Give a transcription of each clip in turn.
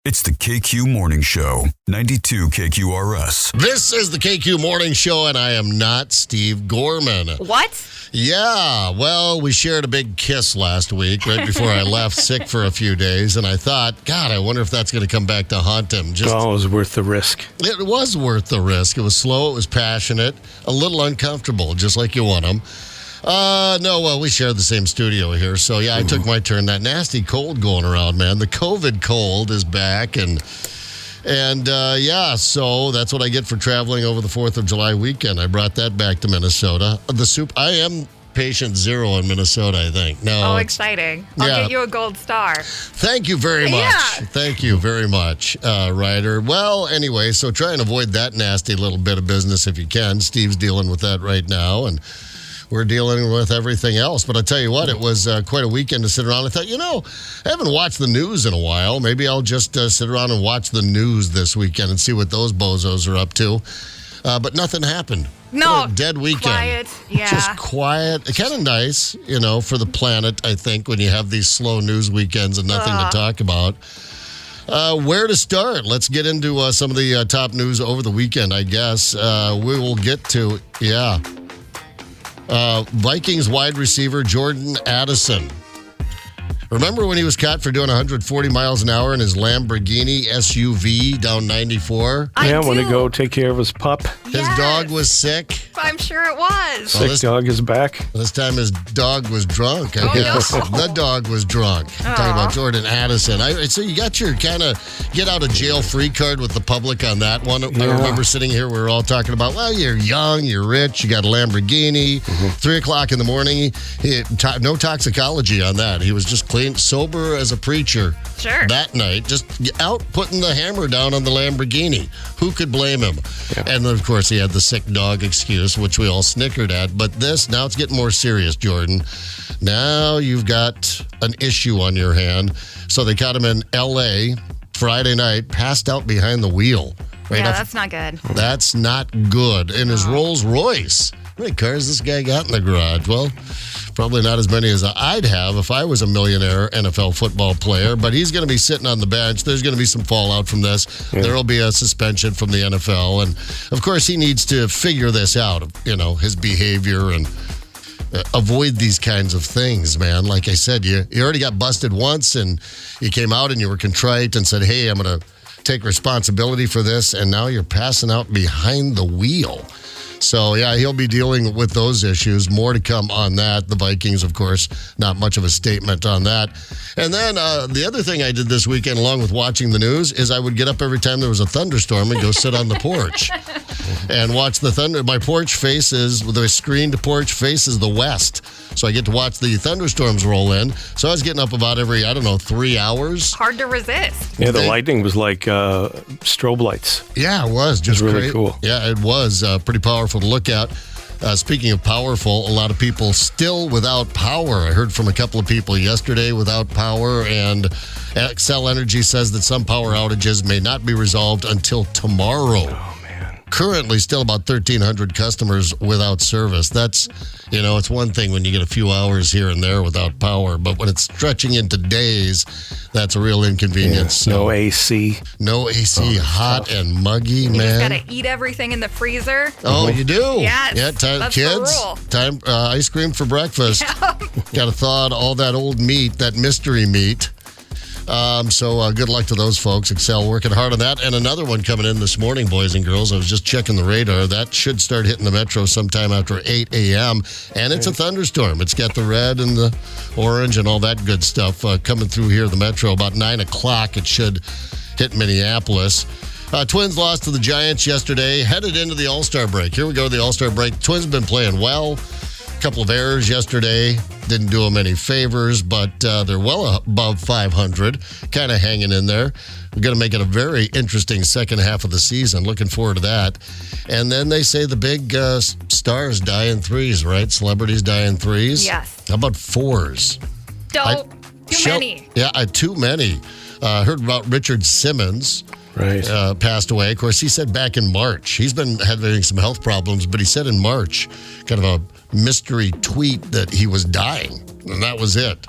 It's the KQ Morning Show, 92 KQRS. This is the KQ Morning Show, and I am not Steve Gorman. What? Yeah, well, we shared a big kiss last week right before I left sick for a few days, and I thought, God, I wonder if that's going to come back to haunt him. It was worth the risk. It was worth the risk. It was slow, it was passionate, a little uncomfortable, just like you want them. We share the same studio here. So, yeah, I took my turn. That nasty cold going around, man. The COVID cold is back. And so that's what I get for traveling over the 4th of July weekend. I brought that back to Minnesota. I am patient zero in Minnesota, I think. No, exciting. I'll get you a gold star. Thank you very much. Yeah. Thank you very much, Ryder. Well, anyway, so try and avoid that nasty little bit of business if you can. Steve's dealing with that right now, and we're dealing with everything else. But I tell you what, it was quite a weekend to sit around. I thought, I haven't watched the news in a while. Maybe I'll just sit around and watch the news this weekend and see what those bozos are up to. But nothing happened. No. Dead weekend. Quiet, yeah. Just quiet. Kind of nice, for the planet, I think, when you have these slow news weekends and nothing to talk about. Where to start? Let's get into some of the top news over the weekend, I guess. We will get to, Vikings wide receiver Jordan Addison. Remember when he was caught for doing 140 miles an hour in his Lamborghini SUV down 94? I want to go take care of his pup. His dog was sick. I'm sure it was. Sick dog is back. This time his dog was drunk, I guess. No. The dog was drunk. I'm talking about Jordan Addison. So you got your kind of get out of jail free card with the public on that one. Yeah. I remember sitting here, we were all talking about, well, you're young, you're rich, you got a Lamborghini. 3 o'clock in the morning, no toxicology on that. He was just clean, sober as a preacher. Sure. That night, just out putting the hammer down on the Lamborghini. Who could blame him? Yeah. And then, of course, he had the sick dog excuse, which we all snickered at. But now it's getting more serious, Jordan. Now you've got an issue on your hand. So they caught him in L.A. Friday night, passed out behind the wheel. Right yeah, that's not good. That's not good. In his Rolls Royce. How many cars this guy got in the garage? Well, probably not as many as I'd have if I was a millionaire NFL football player, but he's going to be sitting on the bench. There's going to be some fallout from this. Yeah. There will be a suspension from the NFL. And, of course, he needs to figure this out, his behavior and avoid these kinds of things, man. Like I said, you already got busted once and you came out and you were contrite and said, hey, I'm going to take responsibility for this, and now you're passing out behind the wheel. So, yeah, he'll be dealing with those issues. More to come on that. The Vikings, of course, not much of a statement on that. And then the other thing I did this weekend, along with watching the news, is I would get up every time there was a thunderstorm and go sit on the porch and watch the thunder. My porch the screened porch faces the west. So I get to watch the thunderstorms roll in. So I was getting up about every, 3 hours. Hard to resist. Yeah, the lightning was like strobe lights. Yeah, it was. Just really cool. Yeah, it was pretty powerful to look at. Speaking of powerful, a lot of people still without power. I heard from a couple of people yesterday without power, and Xcel Energy says that some power outages may not be resolved until tomorrow. Oh, man. Currently, still about 1,300 customers without service. That's, it's one thing when you get a few hours here and there without power, but when it's stretching into days, that's a real inconvenience. Yeah, no AC. No AC, hot tough. And muggy, man. You just got to eat everything in the freezer. Oh, you do? Yes, yeah, that's kids, the rule. Time ice cream for breakfast. Yeah. Got to thaw out all that old meat, that mystery meat. So good luck to those folks. Xcel working hard on that. And another one coming in this morning, boys and girls. I was just checking the radar. That should start hitting the metro sometime after 8 a.m. And it's a thunderstorm. It's got the red and the orange and all that good stuff coming through here, the metro. About 9 o'clock, it should hit Minneapolis. Twins lost to the Giants yesterday, headed into the All-Star break. Here we go, the All-Star break. Twins have been playing well. Couple of errors yesterday. Didn't do them any favors, but they're well above 500. Kind of hanging in there. We're going to make it a very interesting second half of the season. Looking forward to that. And then they say the big stars die in threes, right? Celebrities die in threes. Yes. How about fours? Too many. Yeah, too many. Heard about Richard Simmons. Right. Passed away. Of course, he said back in March. He's been having some health problems, but he said in March, kind of a mystery tweet that he was dying. and that was it.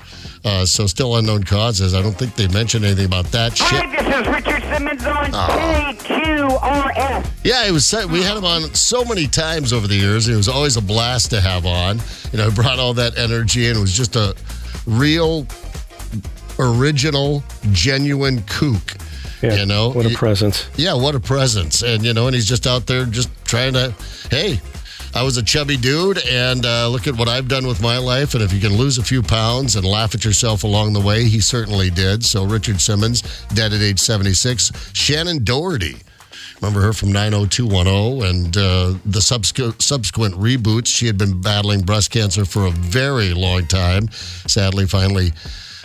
So still unknown causes. I don't think they mentioned anything about that shit. Hi, this is Richard Simmons on KQRS. Yeah, we had him on so many times over the years. It was always a blast to have on. He brought all that energy, and it was just a real, original, genuine kook. Yeah, what a presence. Yeah, what a presence. And, and he's just out there just trying to, hey, I was a chubby dude, and look at what I've done with my life. And if you can lose a few pounds and laugh at yourself along the way, he certainly did. So Richard Simmons, dead at age 76. Shannon Doherty, remember her from 90210 and the subsequent reboots. She had been battling breast cancer for a very long time. Sadly, finally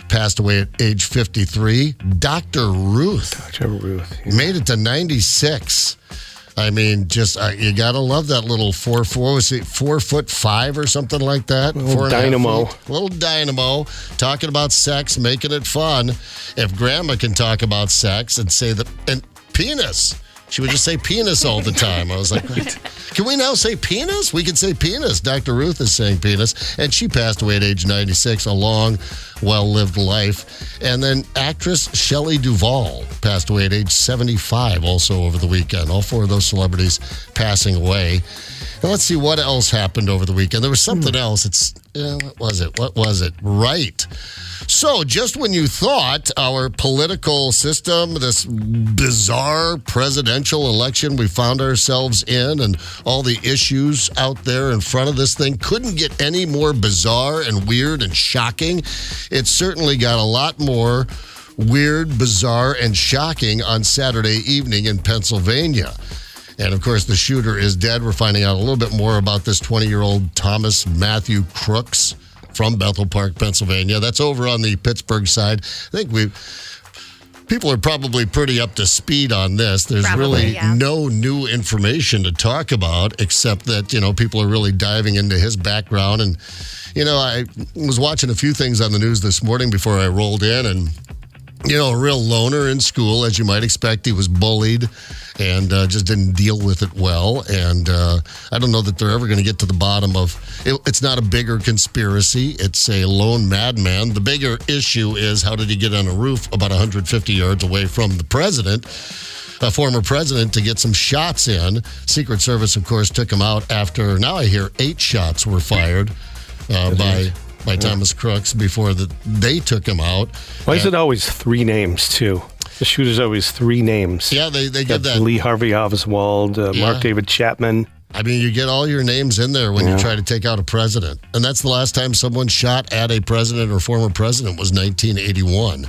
passed away at age 53. Dr. Ruth. Dr. Ruth. Yeah. Made it to 96. I mean, just you gotta love that little 4'5" or something like that. Little dynamo. Little dynamo, talking about sex, making it fun. If Grandma can talk about sex and say that, and penis. She would just say penis all the time. I was like, what? Can we now say penis? We can say penis. Dr. Ruth is saying penis. And she passed away at age 96, a long, well-lived life. And then actress Shelley Duvall passed away at age 75 also over the weekend. All four of those celebrities passing away. And let's see what else happened over the weekend. There was something else. What was it? What was it? Right. So just when you thought our political system, this bizarre presidential election we found ourselves in and all the issues out there in front of this thing couldn't get any more bizarre and weird and shocking, it certainly got a lot more weird, bizarre, and shocking on Saturday evening in Pennsylvania. And, of course, the shooter is dead. We're finding out a little bit more about this 20-year-old Thomas Matthew Crooks from Bethel Park, Pennsylvania. That's over on the Pittsburgh side. I think people are probably pretty up to speed on this. There's really no new information to talk about except that, people are really diving into his background. And, I was watching a few things on the news this morning before I rolled in, and a real loner in school, as you might expect. He was bullied and just didn't deal with it well. And I don't know that they're ever going to get to the bottom of it. It's not a bigger conspiracy. It's a lone madman. The bigger issue is, how did he get on a roof about 150 yards away from the president, a former president, to get some shots in? Secret Service, of course, took him out after, now I hear 8 shots were fired by Thomas Crooks before they took him out. Why is it always 3 names, too? The shooter's always 3 names. Yeah, they give that. Lee Harvey Oswald, Mark David Chapman. I mean, you get all your names in there when you try to take out a president. And that's the last time someone shot at a president or former president was 1981.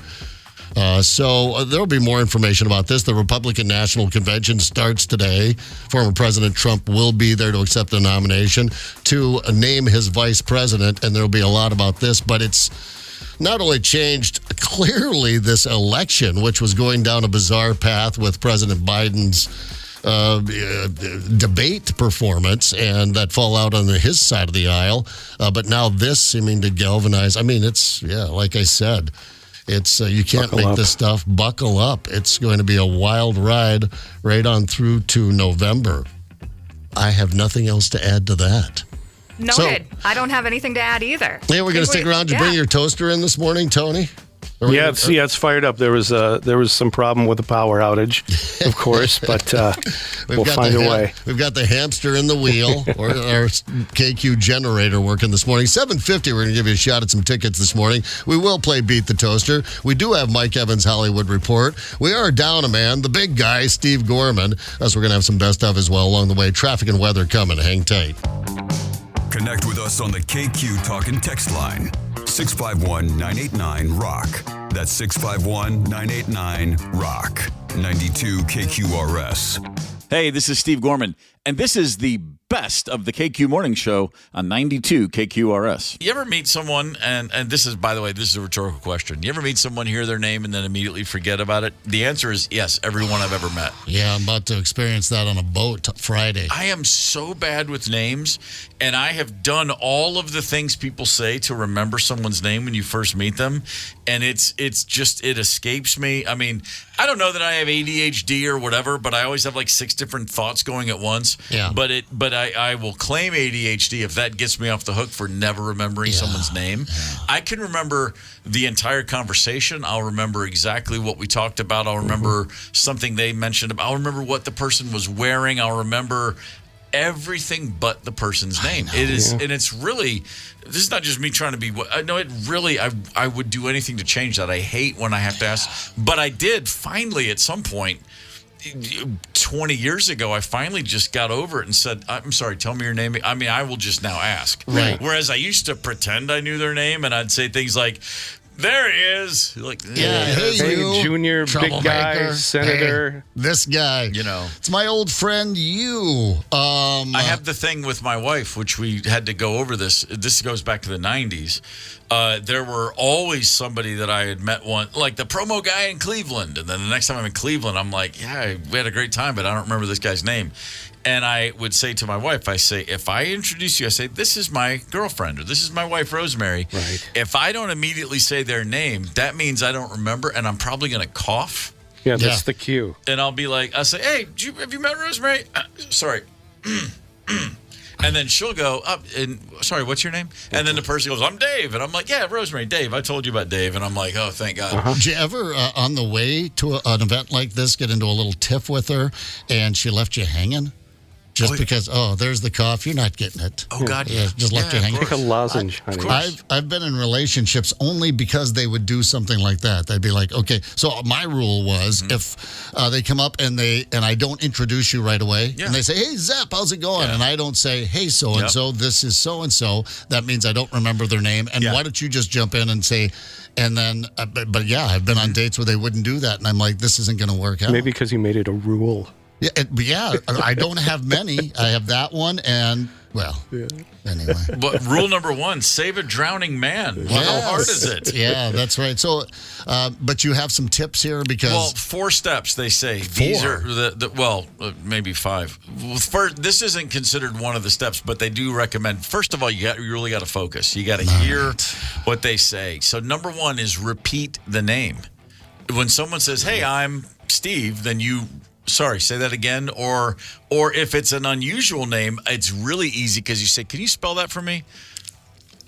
So there'll be more information about this. The Republican National Convention starts today. Former President Trump will be there to accept the nomination to name his vice president, and there'll be a lot about this. But it's not only changed clearly this election, which was going down a bizarre path with President Biden's debate performance and that fallout on his side of the aisle, but now this seeming to galvanize. I mean, it's, like I said, it's you can't make this stuff. Buckle up. It's going to be a wild ride right on through to November. I have nothing else to add to that. Noted. I don't have anything to add either. Yeah, we're going to stick around. Did you bring your toaster in this morning, Tony? Yeah, it's fired up. There was some problem with the power outage, of course, but we'll find a way. We've got the hamster in the wheel, or our KQ generator working this morning. 7:50, we're going to give you a shot at some tickets this morning. We will play Beat the Toaster. We do have Mike Evans' Hollywood Report. We are down a man, the big guy, Steve Gorman. Us, we're going to have some best of as well along the way. Traffic and weather coming. Hang tight. Connect with us on the KQ Talk and Text line. 651-989-ROCK. That's 651-989-ROCK. 92 KQRS. Hey, this is Steve Gorman, and this is the best of the KQ Morning Show on 92 KQRS. You ever meet someone, and this is, by the way, this is a rhetorical question. You ever meet someone, hear their name, and then immediately forget about it? The answer is yes, everyone I've ever met. Yeah, I'm about to experience that on a boat Friday. I am so bad with names, and I have done all of the things people say to remember someone's name when you first meet them, and it escapes me. I mean, I don't know that I have ADHD or whatever, but I always have like 6 different thoughts going at once. Yeah. But I will claim ADHD if that gets me off the hook for never remembering someone's name. I can remember the entire conversation. I'll remember exactly what we talked about. I'll remember something they mentioned. I'll remember what the person was wearing. I'll remember everything but the person's name. It is, and it's really, this is not just me trying to be, no, it really, I would do anything to change that. I hate when I have to ask, but I did finally at some point, 20 years ago, I finally just got over it and said, I'm sorry, tell me your name. I mean, I will just now ask. Right. Whereas I used to pretend I knew their name and I'd say things like, there he is. Like, hey, you, Junior, big guy, troublemaker. senator. Hey, this guy. You know. It's my old friend, you. I have the thing with my wife, which we had to go over this. This goes back to the 90s. There were always somebody that I had met like the promo guy in Cleveland. And then the next time I'm in Cleveland, I'm like, yeah, we had a great time, but I don't remember this guy's name. And I would say to my wife, I say, if I introduce you, I say, this is my girlfriend or this is my wife, Rosemary. Right. If I don't immediately say their name, that means I don't remember and I'm probably going to cough. Yeah, that's the cue. And I'll be like, I'll say, hey, have you met Rosemary? Sorry. And then she'll go up and, sorry, what's your name? And then the person goes, I'm Dave. And I'm like, yeah, Rosemary, Dave. I told you about Dave. And I'm like, oh, thank God. Did you ever, on the way to an event like this, get into a little tiff with her and she left you hanging? Just because, there's the cough, you're not getting it. Oh, God, yeah. Just left you hanging. Take a lozenge, honey. I've been in relationships only because they would do something like that. They'd be like, okay. So my rule was if they come up and I don't introduce you right away, and they say, hey, Zep, how's it going? And I don't say, hey, so-and-so, this is so-and-so. That means I don't remember their name. And why don't you just jump in and say, and then, but yeah, I've been on dates where they wouldn't do that. And I'm like, this isn't going to work out. Maybe because you made it a rule. Yeah, I don't have many. I have that one, and anyway. But rule number 1: save a drowning man. Well, how hard is it? Yeah, that's right. So, but you have some tips here because 4 steps they say. These are maybe 5. First, this isn't considered one of the steps, but they do recommend. First of all, you really got to focus. You got to hear what they say. So number 1 is repeat the name. When someone says, "Hey, I'm Steve," then you. Sorry, say that again. Or if it's an unusual name, it's really easy because you say, can you spell that for me?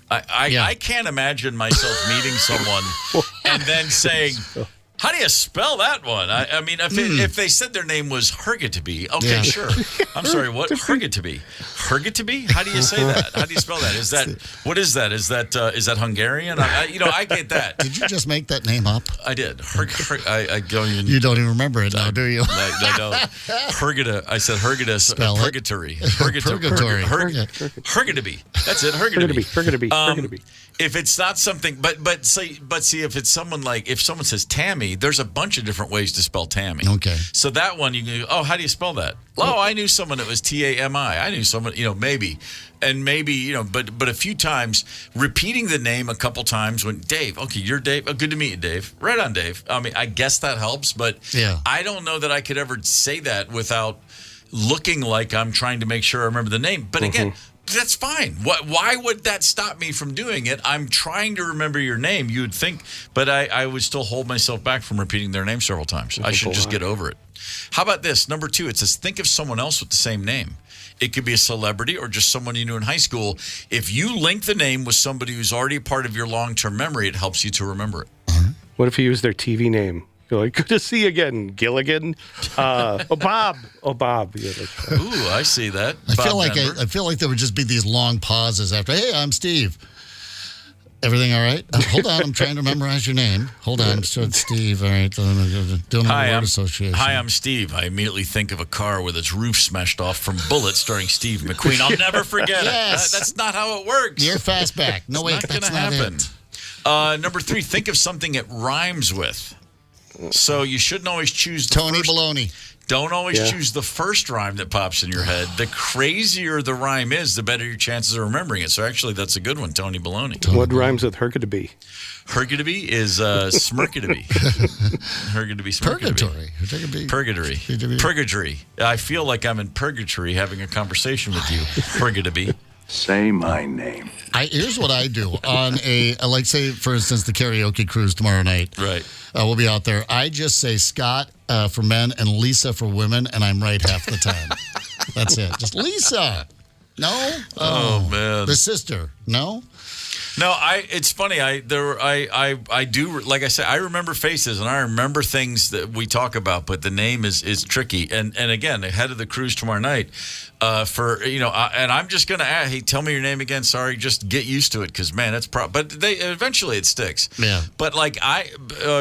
I can't imagine myself meeting someone and then saying, how do you spell that one? I mean, if they said their name was Hergitaby, okay, sure. I'm sorry, what? Hergitaby? Hergitaby? How do you say that? How do you spell that? What is that? Is that Hungarian? I get that. Did you just make that name up? I did. I don't even. You don't even remember it now, do you? I don't. Hergita. I said Hergita. Spell purgatory. Purgatory. Hergitaby. That's it. Hergitaby. If it's not something, but see, if it's someone if someone says Tammy, there's a bunch of different ways to spell Tammy. Okay. So that one you can go, how do you spell that? Oh, I knew someone that was Tami. I knew someone, maybe. And maybe, but a few times, repeating the name a couple times when, Dave, okay, you're Dave. Oh, good to meet you, Dave. Right on, Dave. I mean, I guess that helps, but I don't know that I could ever say that without looking like I'm trying to make sure I remember the name. But again, that's fine. Why would that stop me from doing it? I'm trying to remember your name, you would think, but I would still hold myself back from repeating their name several times. I should just get over it. How about this? Number 2, it says think of someone else with the same name. It could be a celebrity or just someone you knew in high school. If you link the name with somebody who's already a part of your long-term memory, it helps you to remember it. What if you use their TV name? You're like, good to see you again, Gilligan. Bob. Oh, Bob. Yeah, that's right. Ooh, I see that. I feel like there would just be these long pauses after, hey, I'm Steve. Everything all right? Hold on, I'm trying to memorize your name. Hold on, so it's Steve. All right, doing a word association. Hi, I'm Steve. I immediately think of a car with its roof smashed off from bullets starring Steve McQueen. I'll never forget it. That's not how it works. You're fast back. No, wait, that's not happen. It. Number 3, think of something it rhymes with. So you shouldn't always choose the Tony first. Baloney. Don't always choose the first rhyme that pops in your head. The crazier the rhyme is, the better your chances of remembering it. So actually, that's a good one, Tony Baloney. What rhymes with Hergitaby? Hergitaby is Smirkitaby. Hergitaby, Smirkitaby. Purgatory. Purgatory. I feel like I'm in purgatory having a conversation with you. Purgitaby. Say my name. Here's what I do on like say, for instance, the karaoke cruise tomorrow night. Right. We'll be out there. I just say Scott for men and Lisa for women, and I'm right half the time. That's it. Just Lisa. No? Oh, man. The sister. No? No, it's funny. I do, like I said, I remember faces and I remember things that we talk about, but the name is tricky. And again, ahead of the cruise tomorrow night, and I'm just gonna ask, hey, tell me your name again. Sorry, just get used to it because man, it's but eventually it sticks. Yeah. But like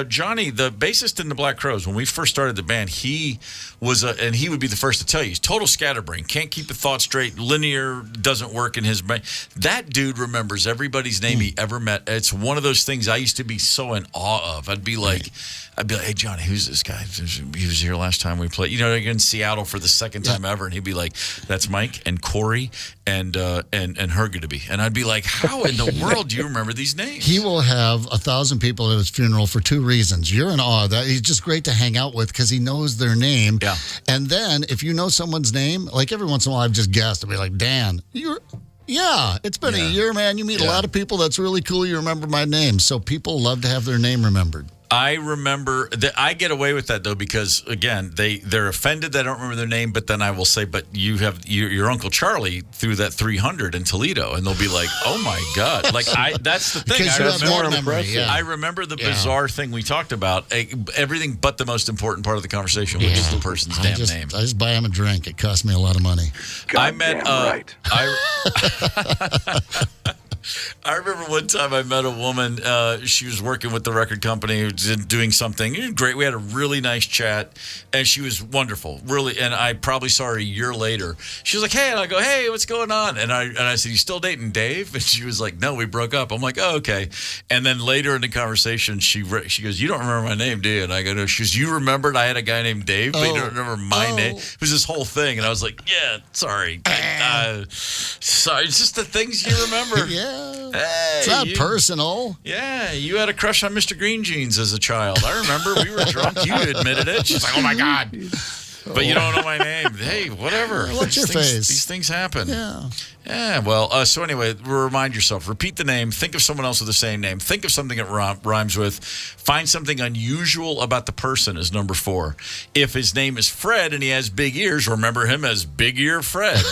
Johnny, the bassist in the Black Crowes, when we first started the band, he was and he would be the first to tell you, he's total scatterbrain, can't keep a thought straight, linear doesn't work in his brain. That dude remembers everybody's name he ever met. It's one of those things I used to be so in awe of. I'd be like, hey Johnny, who's this guy? He was here last time we played. In Seattle for the second time ever, and he'd be like, that's Mike and Corey and Hergadaby. And I'd be like, how in the world do you remember these names? He will have 1,000 people at his funeral for 2 reasons. You're in awe. That he's just great to hang out with because he knows their name. Yeah. And then if you know someone's name, like every once in a while I've just guessed. I'll be like, Dan, it's been a year, man. You meet a lot of people. That's really cool. You remember my name. So people love to have their name remembered. I remember that I get away with that though because again they're offended that I don't remember their name, but then I will say, but you have your Uncle Charlie threw that 300 in Toledo, and they'll be like, oh my God, like that's the thing. I remember the bizarre thing we talked about, everything but the most important part of the conversation, which is the person's damn name. I just buy him a drink. It cost me a lot of money. I remember one time I met a woman. She was working with the record company, doing something great. We had a really nice chat, and she was wonderful, really. And I probably saw her a year later. She was like, "Hey," and I go, "Hey, what's going on?" And I said, "You still dating Dave?" And she was like, "No, we broke up." I'm like, "Oh, okay." And then later in the conversation, she goes, "You don't remember my name, do you?" And I go, "No." She goes, "You remembered I had a guy named Dave, but you don't remember my name." It was this whole thing, and I was like, "Yeah, sorry, sorry." It's just the things you remember. Yeah. Hey, it's not personal. Yeah, you had a crush on Mr. Green Jeans as a child. I remember we were drunk. You admitted it. She's like, oh, my God. But you don't know my name. Hey, whatever. What's your face? These things happen. Yeah. Yeah, well, so anyway, remind yourself. Repeat the name. Think of someone else with the same name. Think of something that rhymes with. Find something unusual about the person is number 4. If his name is Fred and he has big ears, remember him as Big Ear Fred.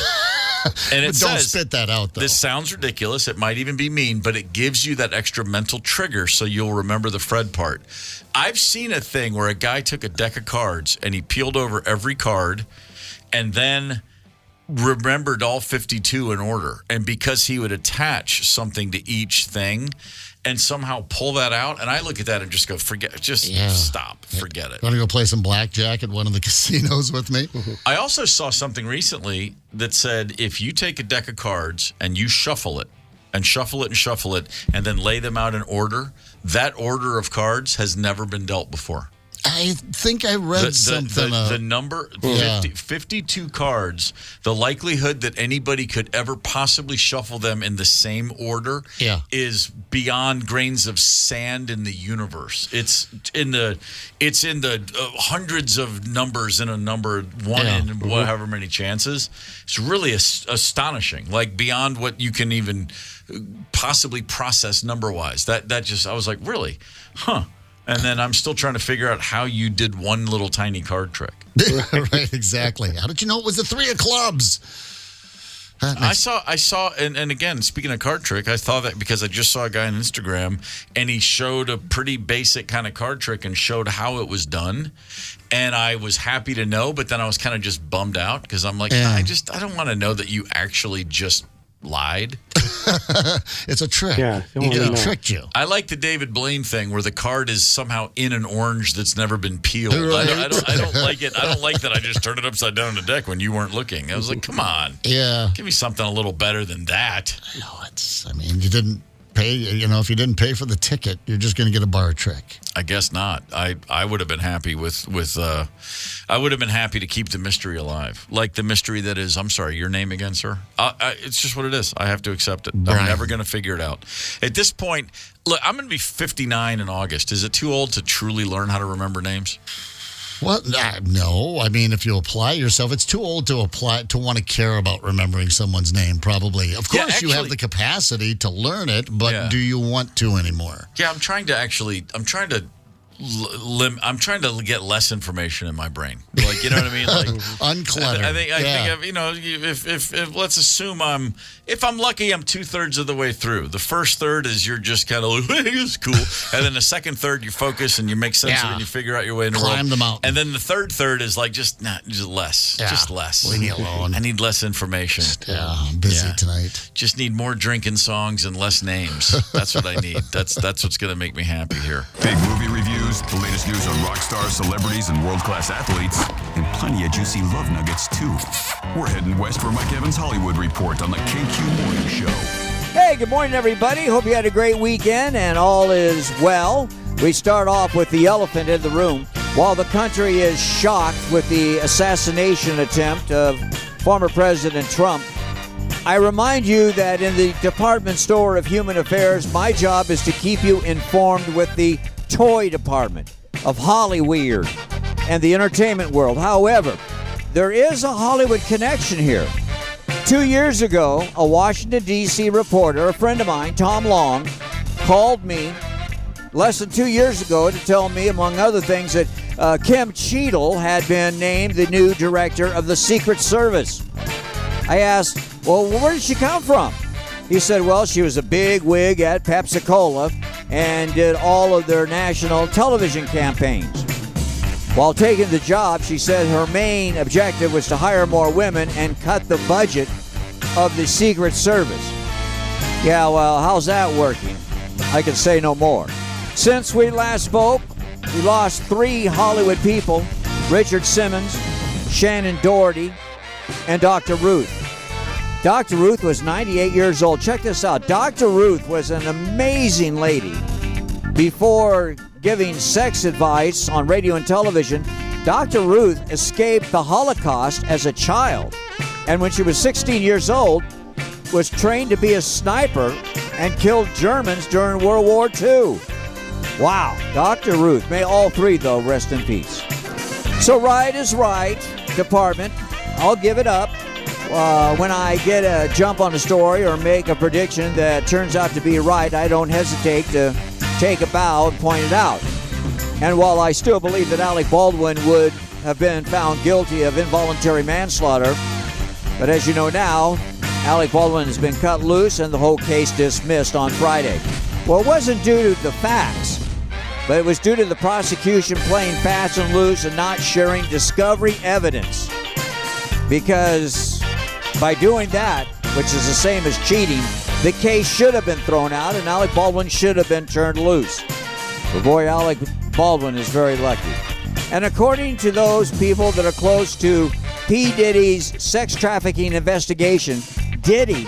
And it don't says, spit that out, though. This sounds ridiculous. It might even be mean, but it gives you that extra mental trigger so you'll remember the Fred part. I've seen a thing where a guy took a deck of cards and he peeled over every card and then remembered all 52 in order. And because he would attach something to each thing and somehow pull that out, and I look at that and just go, stop, forget it. Want to go play some blackjack at one of the casinos with me? I also saw something recently that said if you take a deck of cards and you shuffle it, and shuffle it and shuffle it, and then lay them out in order, that order of cards has never been dealt before. I think I read something. The number, 52 cards, the likelihood that anybody could ever possibly shuffle them in the same order is beyond grains of sand in the universe. It's in the hundreds of numbers in a number, one in however many chances. It's really astonishing, like beyond what you can even possibly process number-wise. That just, I was like, really? Huh. And then I'm still trying to figure out how you did one little tiny card trick. Right, exactly. How did you know it was the 3 of clubs? I saw, and again, speaking of card trick, I saw that because I just saw a guy on Instagram, and he showed a pretty basic kind of card trick and showed how it was done. And I was happy to know, but then I was kind of just bummed out because I'm like, I don't want to know that you actually just lied. It's a trick. Yeah, he tricked you. I like the David Blaine thing where the card is somehow in an orange that's never been peeled. Right. I don't like it. I don't like that I just turned it upside down on the deck when you weren't looking. I was like, come on. Yeah. Give me something a little better than that. No, you didn't pay, if you didn't pay for the ticket, you're just going to get a bar trick. I guess not. I would have been happy I would have been happy to keep the mystery alive. Like the mystery that is, I'm sorry, your name again, sir? It's just what it is. I have to accept it. Brian. I'm never going to figure it out. At this point, look, I'm going to be 59 in August. Is it too old to truly learn how to remember names? Well, no. I mean, if you apply yourself, it's too old to want to care about remembering someone's name, probably. Of course, you have the capacity to learn it, but do you want to anymore? Yeah, I'm trying to I'm trying to get less information in my brain. Like, you know what I mean? Like uncluttered. I think you know, if let's assume if I'm lucky, I'm 2/3 of the way through. The first third is you're just kind of like, it's cool, and then the second third you focus and you make sense of it and you figure out your way in the world. Climb the mountain. And then the third is like just less, just less. Leave me alone. I need less information. I'm busy tonight. Just need more drinking songs and less names. That's what I need. That's what's going to make me happy here. Big movie reviews, the latest news on rock stars, celebrities, and world-class athletes, and plenty of juicy love nuggets, too. We're heading west for Mike Evans' Hollywood Report on the KQ Morning Show. Hey, good morning, everybody. Hope you had a great weekend and all is well. We start off with the elephant in the room. While the country is shocked with the assassination attempt of former President Trump, I remind you that in the Department Store of Human Affairs, my job is to keep you informed with the toy department of Hollyweird and the entertainment world. However, there is a Hollywood connection here. 2 years ago, a Washington, D.C. reporter, a friend of mine, Tom Long, called me less than 2 years ago to tell me, among other things, that Kim Cheadle had been named the new director of the Secret Service. I asked, well, where did she come from? He said, well, she was a big wig at Pepsi-Cola and did all of their national television campaigns. While taking the job, she said her main objective was to hire more women and cut the budget of the Secret Service. Yeah, well, how's that working? I can say no more. Since we last spoke, we lost 3 Hollywood people: Richard Simmons, Shannon Doherty, and Dr. Ruth. Dr. Ruth was 98 years old. Check this out. Dr. Ruth was an amazing lady. Before giving sex advice on radio and television, Dr. Ruth escaped the Holocaust as a child, and when she was 16 years old, was trained to be a sniper and killed Germans during World War II. Wow, Dr. Ruth. May all 3, though, rest in peace. So right is right, department. I'll give it up. When I get a jump on a story or make a prediction that turns out to be right, I don't hesitate to take a bow and point it out. And while I still believe that Alec Baldwin would have been found guilty of involuntary manslaughter, but as you know now, Alec Baldwin has been cut loose and the whole case dismissed on Friday. Well, it wasn't due to the facts, but it was due to the prosecution playing fast and loose and not sharing discovery evidence. Because by doing that, which is the same as cheating, the case should have been thrown out and Alec Baldwin should have been turned loose. But boy, Alec Baldwin is very lucky. And according to those people that are close to P. Diddy's sex trafficking investigation, Diddy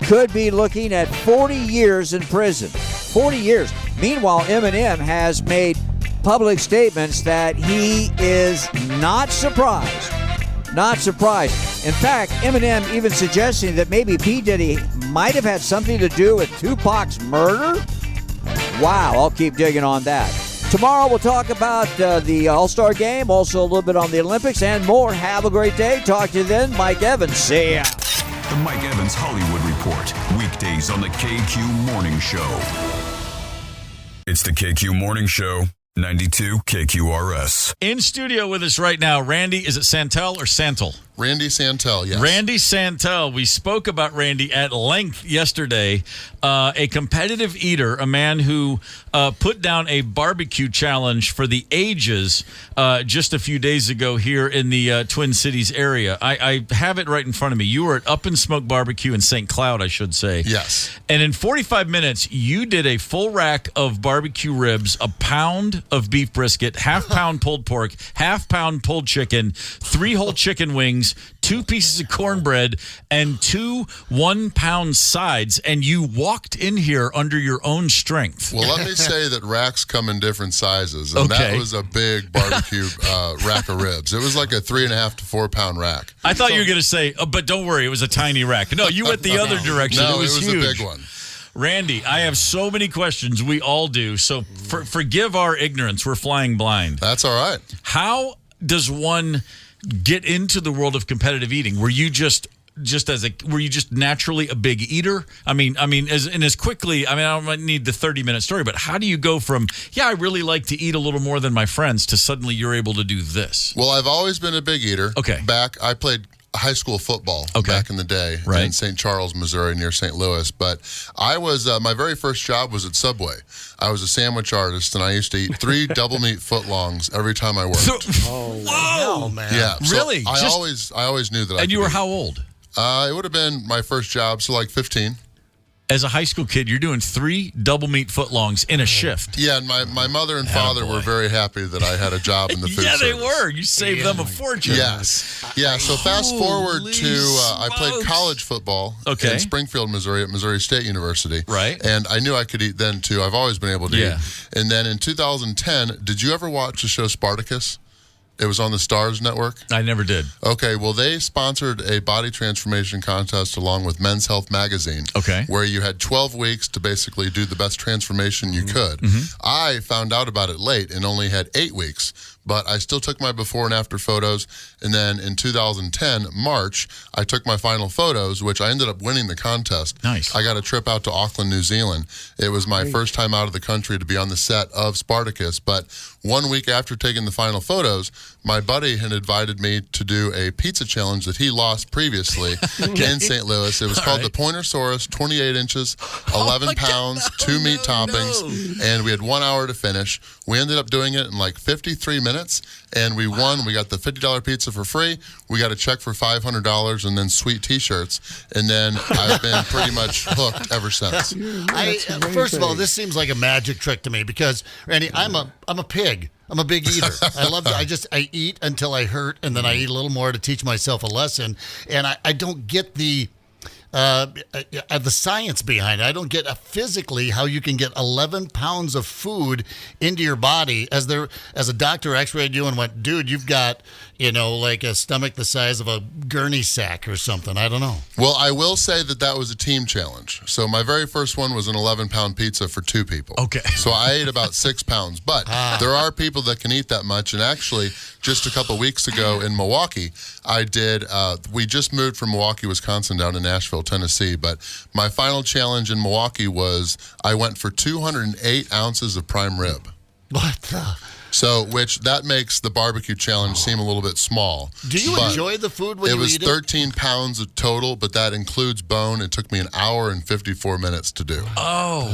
could be looking at 40 years in prison. 40 years. Meanwhile, Eminem has made public statements that he is not surprised. Not surprised. In fact, Eminem even suggesting that maybe P. Diddy might have had something to do with Tupac's murder. Wow, I'll keep digging on that. Tomorrow we'll talk about the All-Star Game, also a little bit on the Olympics, and more. Have a great day. Talk to you then. Mike Evans. See ya. The Mike Evans Hollywood Report, weekdays on the KQ Morning Show. It's the KQ Morning Show, 92 KQRS. In studio with us right now, Randy, is it Santel or Santel? Randy Santel, yes. Randy Santel. We spoke about Randy at length yesterday. A competitive eater, a man who put down a barbecue challenge for the ages just a few days ago here in the Twin Cities area. I have it right in front of me. You were at Up and Smoke Barbecue in St. Cloud, I should say. Yes. And in 45 minutes, you did a full rack of barbecue ribs, a pound of beef brisket, half-pound pulled pork, half-pound pulled chicken, 3 whole chicken wings, 2 pieces of cornbread, and 2 one-pound sides, and you walked in here under your own strength. Well, let me say that racks come in different sizes, and Okay. that was a big barbecue rack of ribs. It was like a 3.5 to 4 pound rack. I thought you were going to say, but don't worry, it was a tiny rack. No, you went the other direction. No, it was a huge. big one. Randy, I have so many questions. We all do. So forgive our ignorance. We're flying blind. That's all right. How does one get into the world of competitive eating? Were you just were you just naturally a big eater? I mean, as quickly. I mean, I don't need the 30-minute story, but how do you go from I really like to eat a little more than my friends to suddenly you're able to do this? Well, I've always been a big eater. Okay. I played high school football back in the day in St. Charles, Missouri, near St. Louis. But I was my very first job was at Subway. I was a sandwich artist, and I used to eat 3 double meat footlongs every time I worked. Whoa, man! Yeah, so really? I always knew that. And you were how old? It would have been my first job, so like 15. As a high school kid, you're doing 3 double meat footlongs in a shift. Yeah, and my mother and father were very happy that I had a job in the food service. They were. You saved them a fortune. Yes. Yeah, so fast forward to I played college football in Springfield, Missouri at Missouri State University. Right. And I knew I could eat then, too. I've always been able to eat. And then in 2010, did you ever watch the show Spartacus? It was on the Stars Network. I never did. Okay, well, they sponsored a body transformation contest along with Men's Health Magazine. Okay. Where you had 12 weeks to basically do the best transformation you could. I found out about it late and only had 8 weeks, but I still took my before and after photos. And then in 2010, March, I took my final photos, which I ended up winning the contest. Nice. I got a trip out to Auckland, New Zealand. It was my first time out of the country to be on the set of Spartacus, but 1 week after taking the final photos, my buddy had invited me to do a pizza challenge that he lost previously in St. Louis. It was called the Pointersaurus, 28 inches, 11 pounds, 2 meat toppings, and we had 1 hour to finish. We ended up doing it in like 53 minutes, and we won. We got the $50 pizza for free. We got a check for $500 and then sweet T-shirts, and then I've been pretty much hooked ever since. First of all, this seems like a magic trick to me because, Randy, I'm a pig. I'm a big eater. I eat until I hurt, and then I eat a little more to teach myself a lesson. And I don't get the science behind it. I don't get physically how you can get 11 pounds of food into your body as a doctor x-rayed you and went, dude, you've got, like a stomach the size of a gurney sack or something. I don't know. Well, I will say that was a team challenge. So my very first one was an 11-pound pizza for 2 people. Okay. So I ate about 6 pounds. But there are people that can eat that much. And actually, just a couple weeks ago in Milwaukee, I did, we just moved from Milwaukee, Wisconsin down to Nashville, Tennessee. But my final challenge in Milwaukee was I went for 208 ounces of prime rib. What the? So, which that makes the barbecue challenge seem a little bit small. Do you enjoy the food when you eat it? It was 13 pounds of total, but that includes bone. It took me 1 hour and 54 minutes to do. Oh,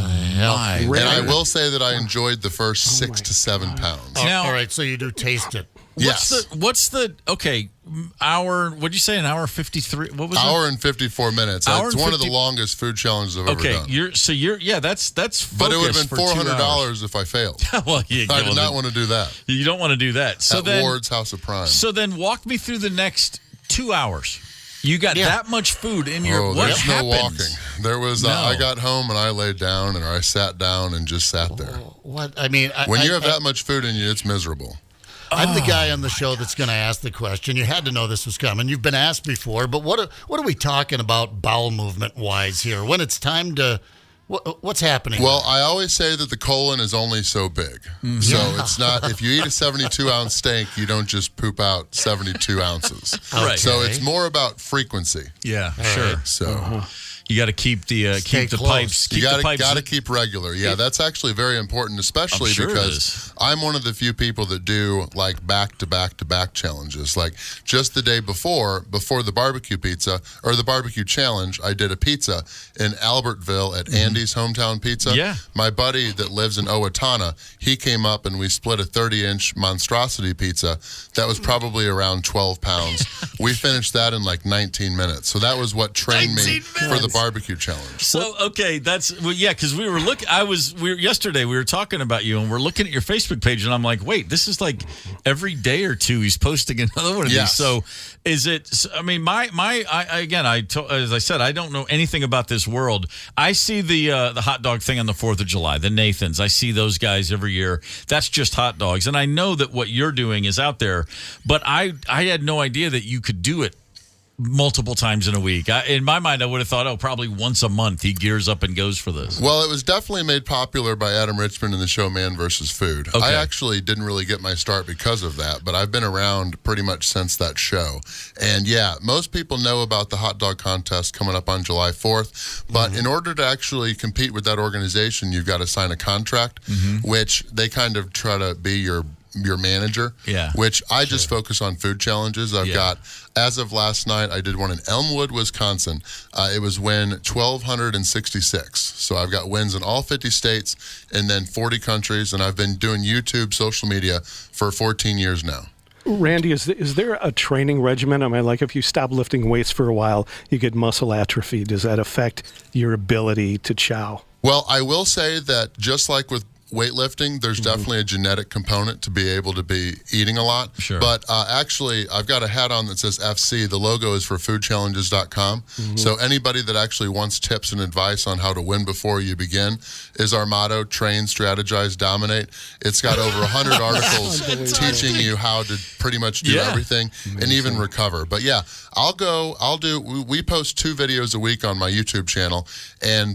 my. And I will say that I enjoyed the first 6 to 7 pounds. Now, all right, so you do taste it. What's the hour, what'd you say, an hour 53? What was it? Hour and 54 minutes. It's one of the longest food challenges I've ever done. That's focus. But it would have been $400 if I failed. I did not want to do that. You don't want to do that. So At Ward's House of Prime. So then walk me through the next 2 hours. You got that much food in your. What there's happens? no walking. There was. I got home and I laid down, and I sat down and just sat there. What I mean, when you have that much food in you, it's miserable. I'm the guy on the show that's going to ask the question. You had to know this was coming. You've been asked before, but what are we talking about bowel movement wise here? When it's time to, what's happening? Well, I always say that the colon is only so big. So it's not, if you eat a 72-ounce steak, you don't just poop out 72 ounces. Right. So it's more about frequency. Yeah, sure. Right. So. You got to keep the pipes. You got to keep regular. Yeah, that's actually very important, especially because I'm one of the few people that do like back-to-back-to-back challenges. Like just the day before the barbecue pizza or the barbecue challenge, I did a pizza in Albertville at Andy's Hometown Pizza. Yeah. My buddy that lives in Owatonna, he came up and we split a 30-inch monstrosity pizza that was probably around 12 pounds. We finished that in like 19 minutes. So that was what trained me for the barbecue challenge. So because we were looking. Yesterday we were talking about you, and we're looking at your Facebook page, and I'm like, wait, this is like every day or two he's posting another one of these. So is it? I mean, as I said, I don't know anything about this world. I see the hot dog thing on the 4th of July, the Nathans. I see those guys every year. That's just hot dogs, and I know that what you're doing is out there, but I had no idea that you could do it multiple times in a week. In my mind, I would have thought, probably once a month he gears up and goes for this. Well, it was definitely made popular by Adam Richman in the show Man vs. Food. Okay. I actually didn't really get my start because of that, but I've been around pretty much since that show. And yeah, most people know about the hot dog contest coming up on July 4th, but in order to actually compete with that organization, you've got to sign a contract, which they kind of try to be your manager, which I just focus on food challenges. I've got, as of last night, I did one in Elmwood, Wisconsin. It was win 1,266. So I've got wins in all 50 states and then 40 countries, and I've been doing YouTube, social media for 14 years now. Randy, is there a training regimen? I mean, like if you stop lifting weights for a while, you get muscle atrophy. Does that affect your ability to chow? Well, I will say that just like with weightlifting, there's definitely a genetic component to be able to be eating a lot. Sure. But actually, I've got a hat on that says FC. The logo is for foodchallenges.com. So anybody that actually wants tips and advice on how to win before you begin is our motto: train, strategize, dominate. It's got over 100 articles teaching you how to pretty much do everything and even recover. But yeah, we post 2 videos a week on my YouTube channel,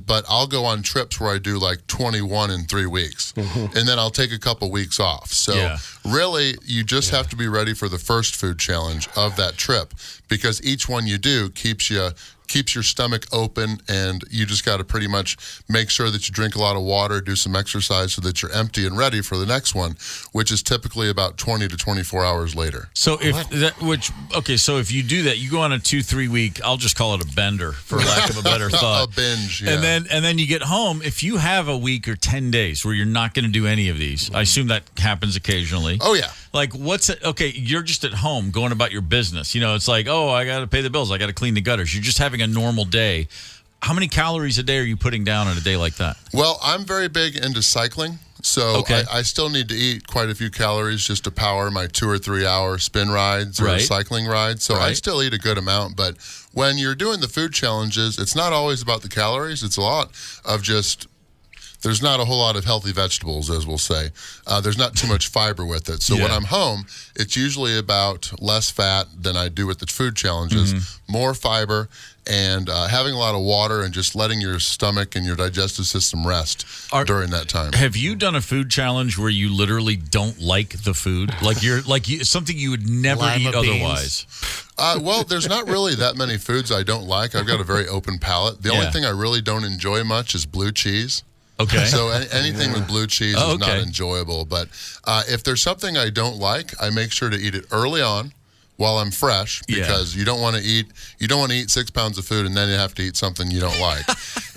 but I'll go on trips where I do like 21 in 3 weeks. And then I'll take a couple weeks off. So really, you just have to be ready for the first food challenge of that trip, because each one you do keeps your stomach open, and you just got to pretty much make sure that you drink a lot of water, do some exercise so that you're empty and ready for the next one, which is typically about 20 to 24 hours later. So so if you do that, you go on a 2-3 week, I'll just call it a bender for lack of a better thought. A binge, yeah. And then you get home. If you have a week or 10 days where you're not going to do any of these, I assume that happens occasionally. Oh yeah. Like you're just at home going about your business. It's like, I got to pay the bills. I got to clean the gutters. You're just having a normal day. How many calories a day are you putting down on a day like that? Well, I'm very big into cycling. So I still need to eat quite a few calories just to power my 2 or 3 hour spin rides or cycling rides. So I still eat a good amount. But when you're doing the food challenges, it's not always about the calories. It's a lot of just, there's not a whole lot of healthy vegetables, as we'll say. There's not too much fiber with it. So when I'm home, it's usually about less fat than I do with the food challenges, more fiber, and having a lot of water and just letting your stomach and your digestive system rest during that time. Have you done a food challenge where you literally don't like the food? Like something you would never eat otherwise? Well, there's not really that many foods I don't like. I've got a very open palate. The only thing I really don't enjoy much is blue cheese. Okay. So anything with blue cheese is not enjoyable. But if there's something I don't like, I make sure to eat it early on while I'm fresh, because you don't want to eat 6 pounds of food and then you have to eat something you don't like.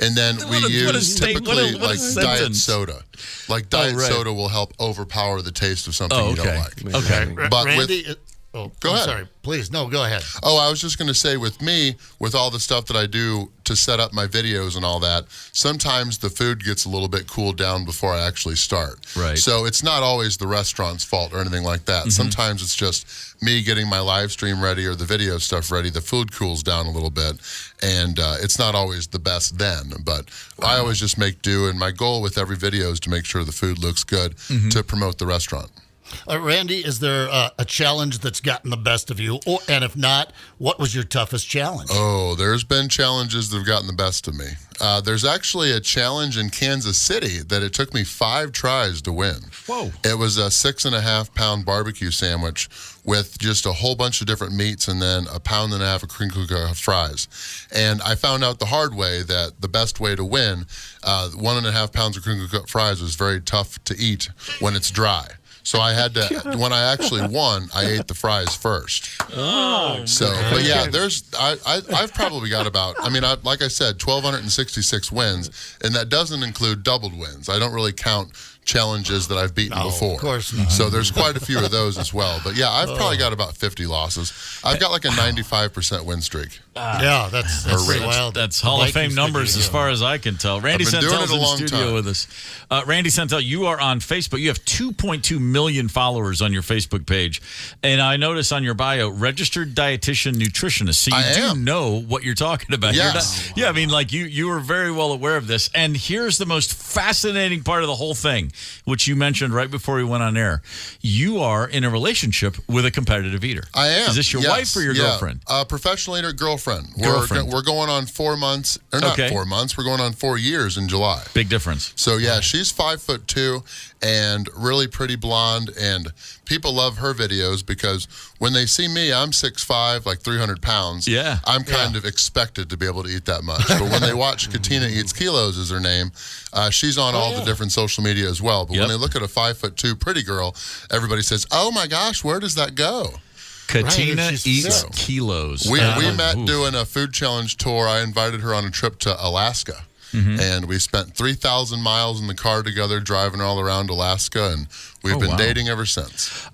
And then we use typically like diet soda. Like diet soda will help overpower the taste of something you don't like. Okay. But Randy, go ahead. Sorry, please. No, go ahead. Oh, I was just going to say, with me, with all the stuff that I do to set up my videos and all that, sometimes the food gets a little bit cooled down before I actually start. Right. So it's not always the restaurant's fault or anything like that. Sometimes it's just me getting my live stream ready or the video stuff ready. The food cools down a little bit, and it's not always the best then. But I always just make do, and my goal with every video is to make sure the food looks good to promote the restaurant. Randy, is there a challenge that's gotten the best of you? And if not, what was your toughest challenge? Oh, there's been challenges that have gotten the best of me. There's actually a challenge in Kansas City that it took me 5 tries to win. Whoa. It was a 6.5-pound barbecue sandwich with just a whole bunch of different meats and then 1.5 pounds of crinkle cut fries. And I found out the hard way that the best way to win 1.5 pounds of crinkle cut fries was very tough to eat when it's dry. So I had to, when I actually won, I ate the fries first. But yeah, I've probably got about, like I said, 1,266 wins, and that doesn't include doubled wins. I don't really count challenges that I've beaten before. Of course not. So there's quite a few of those as well. But yeah, I've probably got about 50 losses. I've got like a 95% win streak. Yeah, that's wild. That's Hall of Fame numbers as far as I can tell. Randy Santel's in the studio with us. Randy Santel, you are on Facebook. You have 2.2 million followers on your Facebook page. And I notice on your bio, registered dietitian nutritionist. So you do know what you're talking about. Yes. You are very well aware of this. And here's the most fascinating part of the whole thing. which you mentioned right before we went on air. You are in a relationship with a competitive eater. I am. Is this your wife or your girlfriend? Professional eater, girlfriend. Girlfriend. We're going on 4 months, or not 4 months. We're going on 4 years in July. Big difference. So yeah, she's 5'2" and really pretty blonde, and people love her videos because when they see me, I'm 6'5", like 300 pounds. Yeah. I'm kind of expected to be able to eat that much. But when they watch Katina Eats Kilos is her name, she's on all the different social media as well. But when they look at a 5'2" pretty girl, everybody says, "Oh my gosh, where does that go?" Katina Eats Kilos. We met doing a food challenge tour. I invited her on a trip to Alaska. And we spent 3,000 miles in the car together, driving all around Alaska, and we've been dating ever since.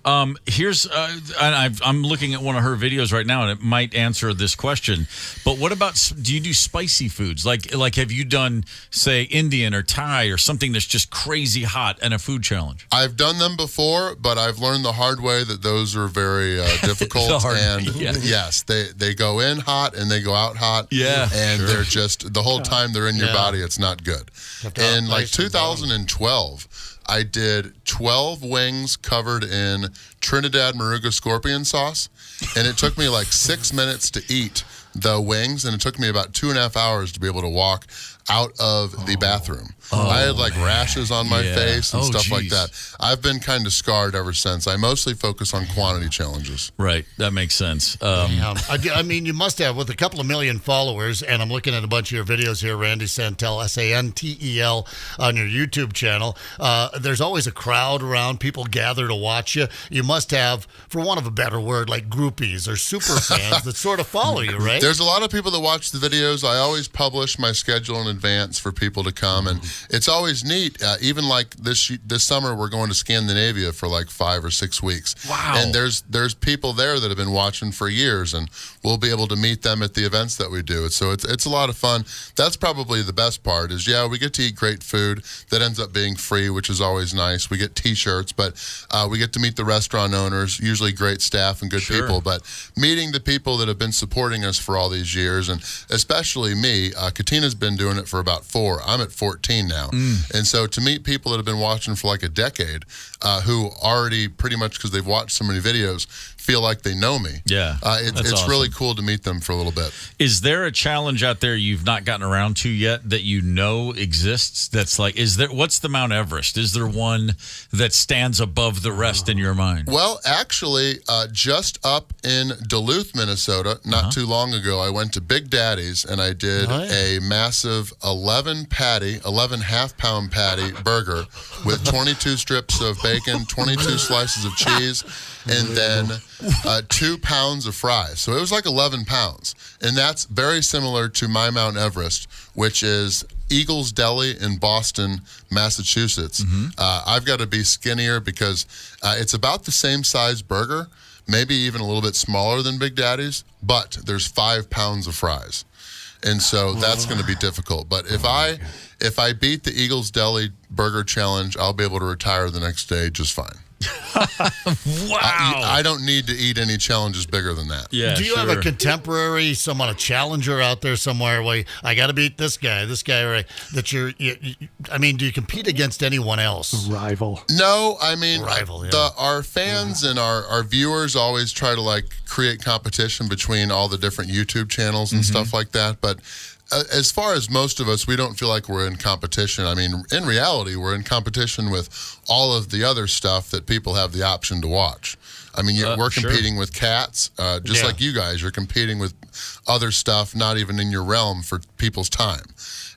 Here's, I'm looking at one of her videos right now, and it might answer this question. But what about, do you do spicy foods? Like have you done, say, Indian or Thai or something that's just crazy hot and a food challenge? I've done them before, but I've learned the hard way that those are very difficult. Yes, they go in hot and they go out hot. Yeah, and they're just, the whole time they're in your body, it's not good. In like 2012, I did 12 wings covered in Trinidad Moruga scorpion sauce, and it took me like 6 minutes to eat the wings, and it took me about 2.5 hours to be able to walk out of the bathroom. I had like rashes on my face and stuff like that. I've been kind of scarred ever since. I mostly focus on quantity challenges. Right, that makes sense. I mean, you must have, with a couple of million followers, and I'm looking at a bunch of your videos here, Randy Santel, Santel, on your YouTube channel. There's always a crowd around, people gather to watch you. You must have, for want of a better word, like groupies or super fans that sort of follow you, right? There's a lot of people that watch the videos. I always publish my schedule in advance for people to come, and it's always neat. Even like this summer, we're going to Scandinavia for like 5 or 6 weeks. Wow! And there's people there that have been watching for years, and we'll be able to meet them at the events that we do. So it's a lot of fun. That's probably the best part. Is we get to eat great food that ends up being free, which is always nice. We get T-shirts, but we get to meet the restaurant owners, usually great staff and good people. But meeting the people that have been supporting us for all these years, and especially me, Katina's been doing it for about 4. I'm at 14 now. And so to meet people that have been watching for like a decade, who already pretty much, because they've watched so many videos, feel like they know me. Yeah, it's awesome. Really cool to meet them for a little bit. Is there a challenge out there you've not gotten around to yet that you know exists? That's like, what's the Mount Everest? Is there one that stands above the rest in your mind? Well, actually, just up in Duluth, Minnesota, not too long ago, I went to Big Daddy's and I did a massive 11 half-pound patty burger with 22 strips of bacon, 22 slices of cheese, and then 2 pounds of fries. So it was like 11 pounds. And that's very similar to my Mount Everest, which is Eagles Deli in Boston, Massachusetts. I've got to be skinnier because it's about the same size burger, maybe even a little bit smaller than Big Daddy's, but there's 5 pounds of fries. And so that's going to be difficult. But if I beat the Eagles Deli Burger Challenge, I'll be able to retire the next day just fine. Wow. I don't need to eat any challenges bigger than that. Yeah, do you have a contemporary, a challenger out there somewhere where I got to beat this guy, right? I mean, do you compete against anyone else? Rival. No, I mean, our fans and our viewers always try to create competition between all the different YouTube channels and stuff like that. But as far as most of us, we don't feel like we're in competition. I mean, in reality, we're in competition with all of the other stuff that people have the option to watch. I mean, we're competing with cats, just like you guys. You're competing with other stuff, not even in your realm, for people's time.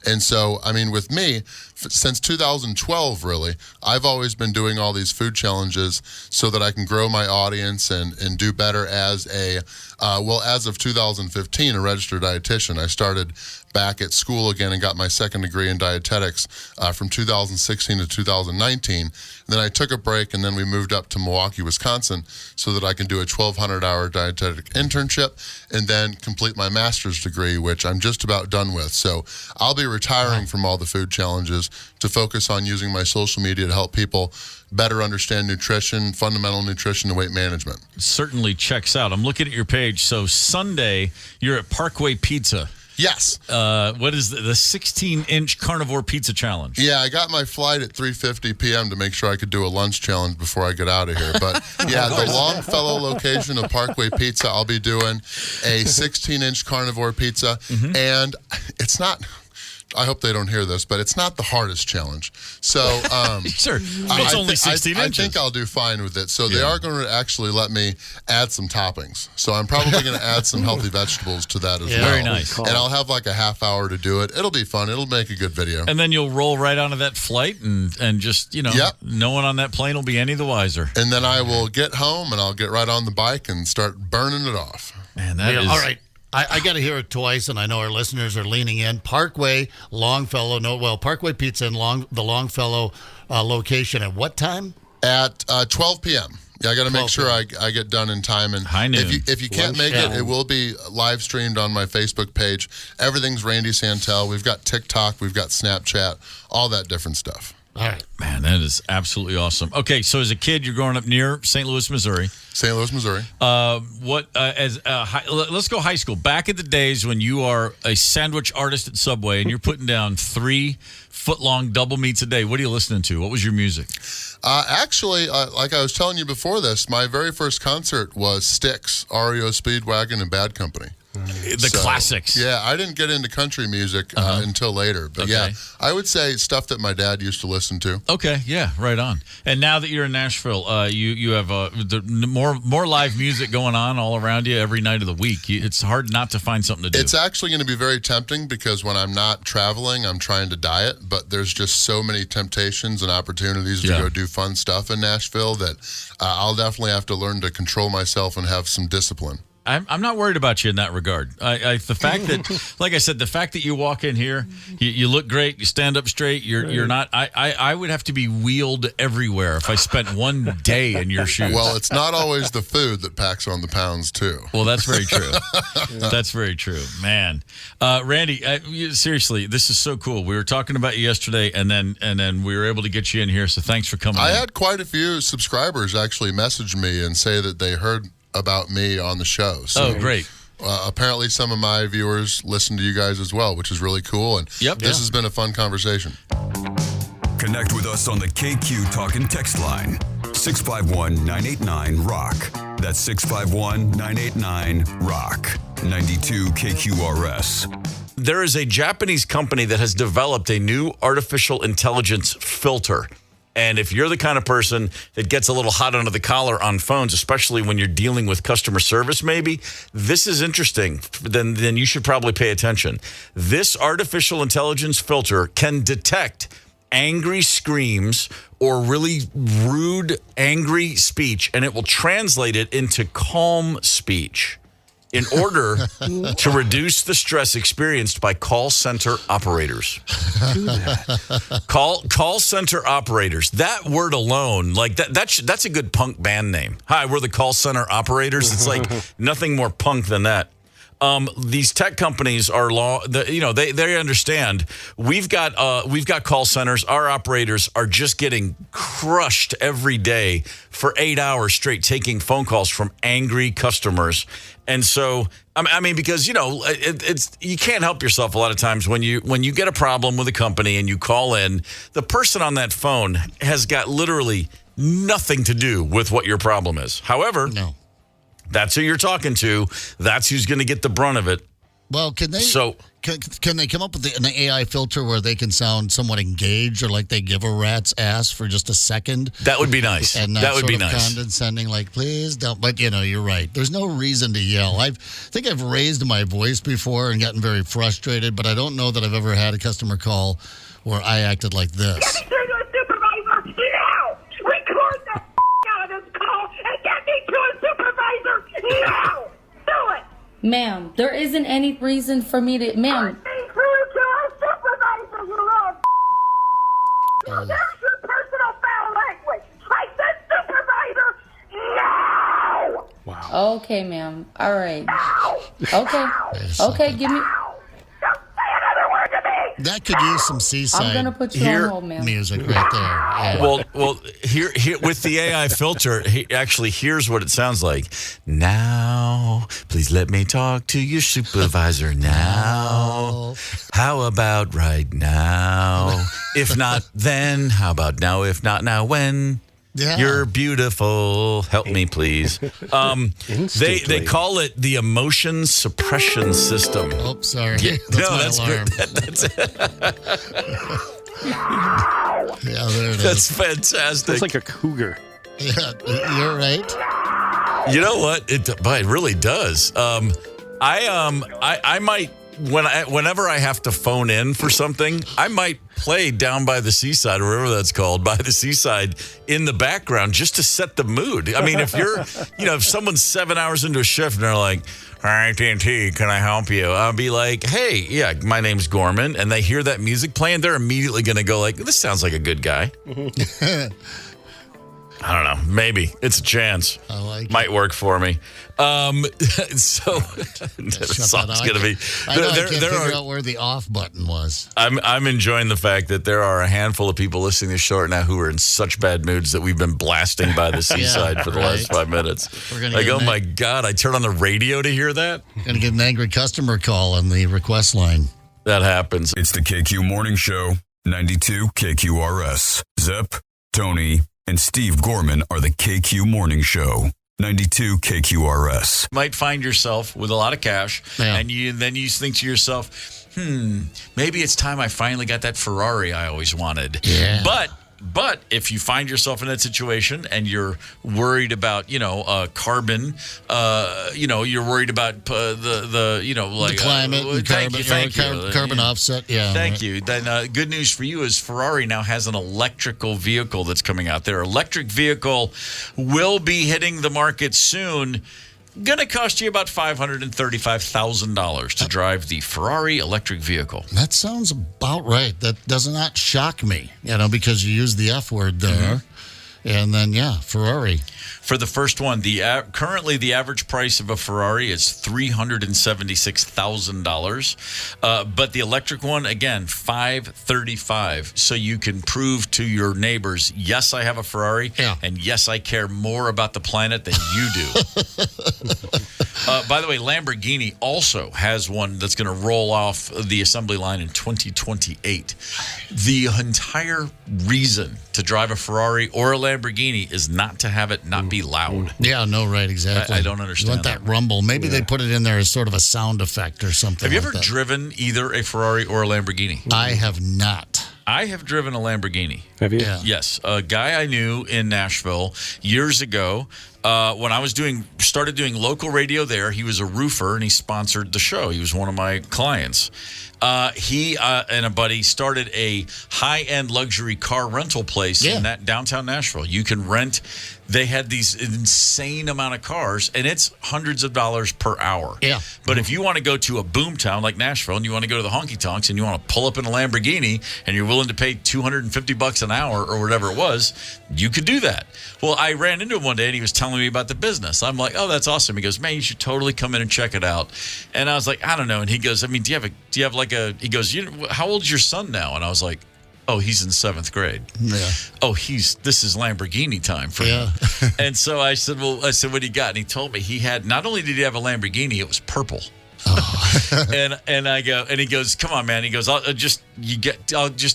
And so, I mean, with me, since 2012, really, I've always been doing all these food challenges so that I can grow my audience and do better as as of 2015, a registered dietitian. I started back at school again and got my second degree in dietetics from 2016 to 2019. And then I took a break, and then we moved up to Milwaukee, Wisconsin, so that I can do a 1,200-hour dietetic internship and then complete my master's degree, which I'm just about done with. So I'll be retiring from all the food challenges to focus on using my social media to help people better understand nutrition, fundamental nutrition, and weight management. Certainly checks out. I'm looking at your page. So Sunday, you're at Parkway Pizza. Yes. What is the 16-inch carnivore pizza challenge? Yeah, I got my flight at 3:50 p.m. to make sure I could do a lunch challenge before I get out of here. But yeah, the Longfellow location of Parkway Pizza, I'll be doing a 16-inch carnivore pizza. And it's not... I hope they don't hear this, but it's not the hardest challenge. So, sure, it's only 16 inches. I think I'll do fine with it. So they are going to actually let me add some toppings. So I'm probably going to add some healthy vegetables to that as well. Very nice. And I'll have like a half hour to do it. It'll be fun. It'll make a good video. And then you'll roll right onto that flight and just, no one on that plane will be any the wiser. And then I will get home and I'll get right on the bike and start burning it off. Man, that is... All right. I got to hear it twice, and I know our listeners are leaning in. Parkway, Longfellow, Parkway Pizza in the Longfellow location at what time? At 12 p.m. Yeah, I got to make sure I get done in time. And high noon. If you can't make it, it will be live streamed on my Facebook page. Everything's Randy Santel. We've got TikTok. We've got Snapchat. All that different stuff. All right. Man, that is absolutely awesome. Okay, so as a kid, you're growing up near St. Louis, Missouri. St. Louis, Missouri. Let's go high school. Back in the days when you are a sandwich artist at Subway and you're putting down 3 foot-long double meats a day, what are you listening to? What was your music? Actually, like I was telling you before this, my very first concert was Styx, REO Speedwagon, and Bad Company. The classics. Yeah, I didn't get into country music until later. But yeah, I would say stuff that my dad used to listen to. Okay, yeah, right on. And now that you're in Nashville, you have more live music going on all around you every night of the week. It's hard not to find something to do. It's actually going to be very tempting because when I'm not traveling, I'm trying to diet. But there's just so many temptations and opportunities to go do fun stuff in Nashville that I'll definitely have to learn to control myself and have some discipline. I'm not worried about you in that regard. The fact that, like I said, the fact that you walk in here, you look great, you stand up straight. You're not. I would have to be wheeled everywhere if I spent one day in your shoes. Well, it's not always the food that packs on the pounds too. Well, that's very true. That's very true, man. Randy, seriously, this is so cool. We were talking about you yesterday, and then we were able to get you in here. So thanks for coming. I had quite a few subscribers actually message me and say that they heard about me on the show. So, great. Apparently some of my viewers listen to you guys as well, which is really cool. And this has been a fun conversation. Connect with us on the KQ Talk and Text line. 651-989-ROCK. That's 651-989-ROCK. 92 KQRS. There is a Japanese company that has developed a new artificial intelligence filter. And if you're the kind of person that gets a little hot under the collar on phones, especially when you're dealing with customer service, maybe, this is interesting, then you should probably pay attention. This artificial intelligence filter can detect angry screams or really rude, angry speech, and it will translate it into calm speech in order to reduce the stress experienced by call center operators. Call center operators. That word alone, like that's a good punk band name. Hi, we're the call center operators. It's like nothing more punk than that. These tech companies are they understand we've got call centers. Our operators are just getting crushed every day for 8 hours straight, taking phone calls from angry customers. And so, I mean, because it's you can't help yourself a lot of times when you get a problem with a company and you call in, the person on that phone has got literally nothing to do with what your problem is. However, that's who you're talking to. That's who's going to get the brunt of it. Well, can they come up with an AI filter where they can sound somewhat engaged or like they give a rat's ass for just a second? That would be nice. And that would be nice. Condescending, like, please don't. But, you're right. There's no reason to yell. I think I've raised my voice before and gotten very frustrated, but I don't know that I've ever had a customer call where I acted like this. Get me through to a supervisor now! Record the out of this call and get me to a supervisor now! Do it! Ma'am, there isn't any reason for me to... Ma'am. Get me through to a supervisor, you little There's your personal foul language. I said supervisor now! Wow. Okay, ma'am. All right. Now! Okay. Okay, give me... Don't say another word to me! That could use some seaside I'm gonna put you on hold, man. music right there. Yeah. Well, here with the AI filter, here's what it sounds like. Now, please let me talk to your supervisor now. How about right now? If not, then how about now? If not now, when? Yeah. You're beautiful. Help me, please. They call it the emotion suppression system. Oh, sorry. Yeah, That's my alarm. That's it. Yeah, there it is. That's fantastic. It's like a cougar. Yeah, you're right. You know what? It really does. I might whenever I have to phone in for something, I might play Down by the Seaside, or whatever that's called, by the seaside in the background just to set the mood. I mean, if you're, if someone's 7 hours into a shift and they're like, AT&T, can I help you? I'll be like, hey, yeah, my name's Gorman. And they hear that music playing, they're immediately going to go like, this sounds like a good guy. I don't know. Maybe it's a chance. I like Might work for me. So the song's going to be. I know, I can't figure out where the off button was. I'm enjoying the fact that there are a handful of people listening to this show right now who are in such bad moods that we've been blasting by the seaside for the last 5 minutes. Like, oh my God, I turn on the radio to hear that. Going to get an angry customer call on the request line. That happens. It's the KQ Morning Show, 92 KQRS. Zep, Tony, and Steve Gorman are the KQ Morning Show. 92 KQRS. Might find yourself with a lot of cash, and then you think to yourself, maybe it's time I finally got that Ferrari I always wanted. Yeah. But if you find yourself in that situation and you're worried about, carbon, you're worried about the climate, carbon offset. Yeah. Thank you. Then good news for you is Ferrari now has an electrical vehicle that's coming out. Their electric vehicle will be hitting the market soon. Going to cost you about $535,000 to drive the Ferrari electric vehicle. That sounds about right. That does not shock me, because you use the F word there. Mm-hmm. And then, Ferrari. For the first one, currently the average price of a Ferrari is $376,000. But the electric one, again, $535,000. So you can prove to your neighbors, yes, I have a Ferrari, and yes, I care more about the planet than you do. By the way, Lamborghini also has one that's going to roll off the assembly line in 2028. The entire reason to drive a Ferrari or a Lamborghini is not to have it not be loud. Yeah, no, right, exactly. I don't understand. You want that rumble. Maybe they put it in there as sort of a sound effect or something. Have you ever driven either a Ferrari or a Lamborghini? I have not. I have driven a Lamborghini. Have you? Yeah. Yes. A guy I knew in Nashville years ago, when I was started doing local radio there, he was a roofer and he sponsored the show. He was one of my clients. He and a buddy started a high-end luxury car rental place in that downtown Nashville. You can rent. They had these insane amount of cars, and it's hundreds of dollars per hour. Yeah. But if you want to go to a boom town like Nashville and you want to go to the honky tonks and you want to pull up in a Lamborghini and you're willing to pay $250 an hour or whatever it was, you could do that. Well, I ran into him one day and he was telling me about the business. I'm like, oh, that's awesome. He goes, man, you should totally come in and check it out. And I was like, I don't know. And he goes, I mean, do you have like he goes, how old's your son now? And I was like, oh, he's in 7th grade. Yeah. Oh, this is Lamborghini time for him. And so I said, what do you got? And he told me he had, not only did he have a Lamborghini, it was purple. Oh. and I go, and he goes, come on, man. He goes, I'll just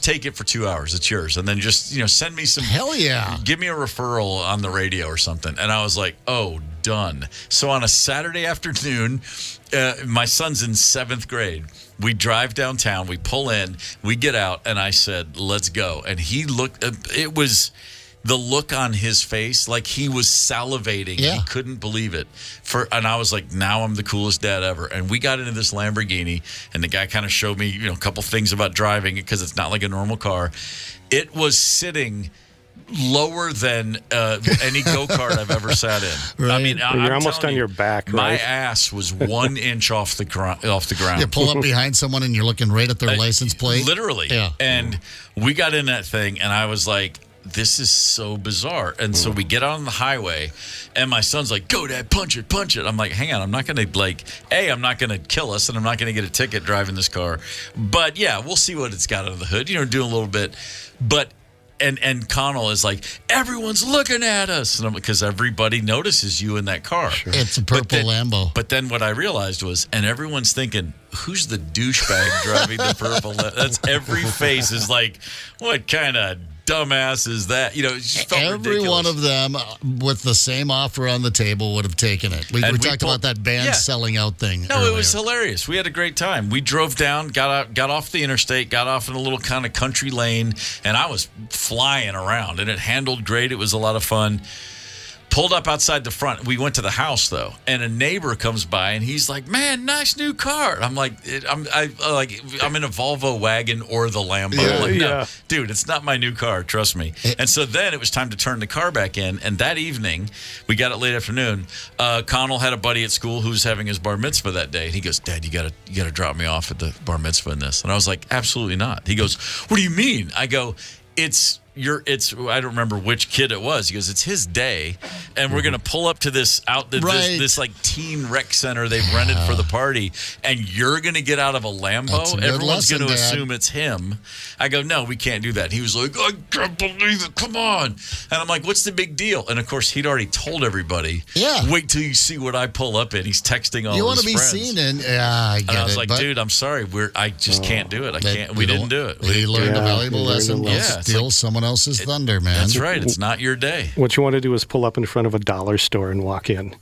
take it for 2 hours. It's yours. And then just, send me some. Hell yeah. Give me a referral on the radio or something. And I was like, oh, done. So on a Saturday afternoon, my son's in 7th grade. We drive downtown, we pull in, we get out, and I said, let's go. And he looked, it was the look on his face, like he was salivating. Yeah. He couldn't believe it. And I was like, now I'm the coolest dad ever. And we got into this Lamborghini, and the guy kind of showed me, a couple things about driving it because it's not like a normal car. It was sitting lower than any go-kart I've ever sat in. Right. I mean, you're almost on your back, right? My ass was 1 inch off the ground. You pull up behind someone and you're looking right at their license plate. Literally. Yeah. And we got in that thing, and I was like, this is so bizarre. And so we get on the highway, and my son's like, go, Dad, punch it. I'm like, hang on, I'm not going to, I'm not going to kill us, and I'm not going to get a ticket driving this car. But, yeah, we'll see what it's got under the hood, doing a little bit. But And Connell is like, everyone's looking at us. And because everybody notices you in that car. Sure. It's a purple Lambo. But then what I realized was, and everyone's thinking, who's the douchebag driving the purple Lambo? That's every face is like, what kind of dumbass is that? It just felt Every ridiculous. one of them with the same offer on the table would have taken it. We talked about that band selling out thing. No, earlier. It was hilarious. We had a great time. We drove down, got off the interstate, got off in a little kind of country lane, and I was flying around, and it handled great. It was a lot of fun. Pulled up outside the front. We went to the house though, and a neighbor comes by, and he's like, "Man, nice new car." I'm like, I'm in a Volvo wagon or the Lambo. No, dude, it's not my new car. Trust me. And so then it was time to turn the car back in. And that evening, we got it late afternoon. Connell had a buddy at school who was having his bar mitzvah that day, and he goes, "Dad, you gotta drop me off at the bar mitzvah in this." And I was like, "Absolutely not." He goes, "What do you mean?" I go, It's I don't remember which kid it was. He goes, it's his day, and we're gonna pull up to this like teen rec center they've rented for the party, and you're gonna get out of a Lambo. Everyone's gonna assume it's him. I go, no, we can't do that. And he was like, I can't believe it. Come on. And I'm like, what's the big deal? And of course, he'd already told everybody. Yeah. Wait till you see what I pull up in. He's texting all his friends. You want to be seen in? Yeah, I get it. And I was like, dude, I'm sorry. I just can't do it. I can't. We didn't do it. He learned a valuable lesson. Yeah, Steal someone else's thunder, man. That's right. It's not your day. What you want to do is pull up in front of a dollar store and walk in.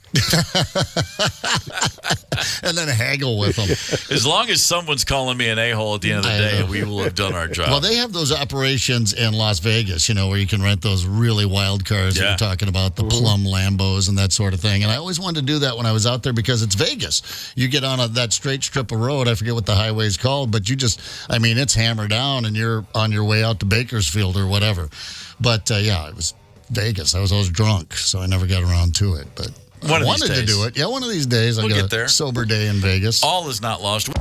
And then haggle with them. As long as someone's calling me an a-hole at the end of the day, we will have done our job. Well, they have those operations in Las Vegas, where you can rent those really wild cars that you're talking about, the plum Lambos and that sort of thing. And I always wanted to do that when I was out there because it's Vegas. You get on that straight strip of road, I forget what the highway's called, but it's hammer down and you're on your way out to Bakersfield or whatever. But, it was Vegas. I was always drunk, so I never got around to it. But I wanted to do it. Yeah, one of these days. I'll get there. A sober day in Vegas. All is not lost.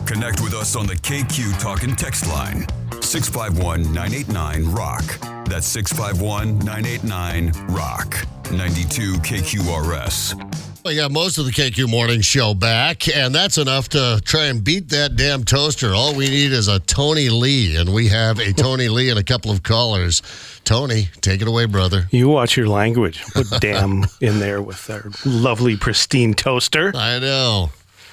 Connect with us on the KQ Talk and Text line. 651-989-ROCK. That's 651-989-ROCK. 92 KQRS. We got most of the KQ Morning Show back, and that's enough to try and beat that damn toaster. All we need is a Tony Lee, and we have a Tony Lee and a couple of callers. Tony, take it away, brother. You watch your language. Put damn in there with our lovely, pristine toaster. I know,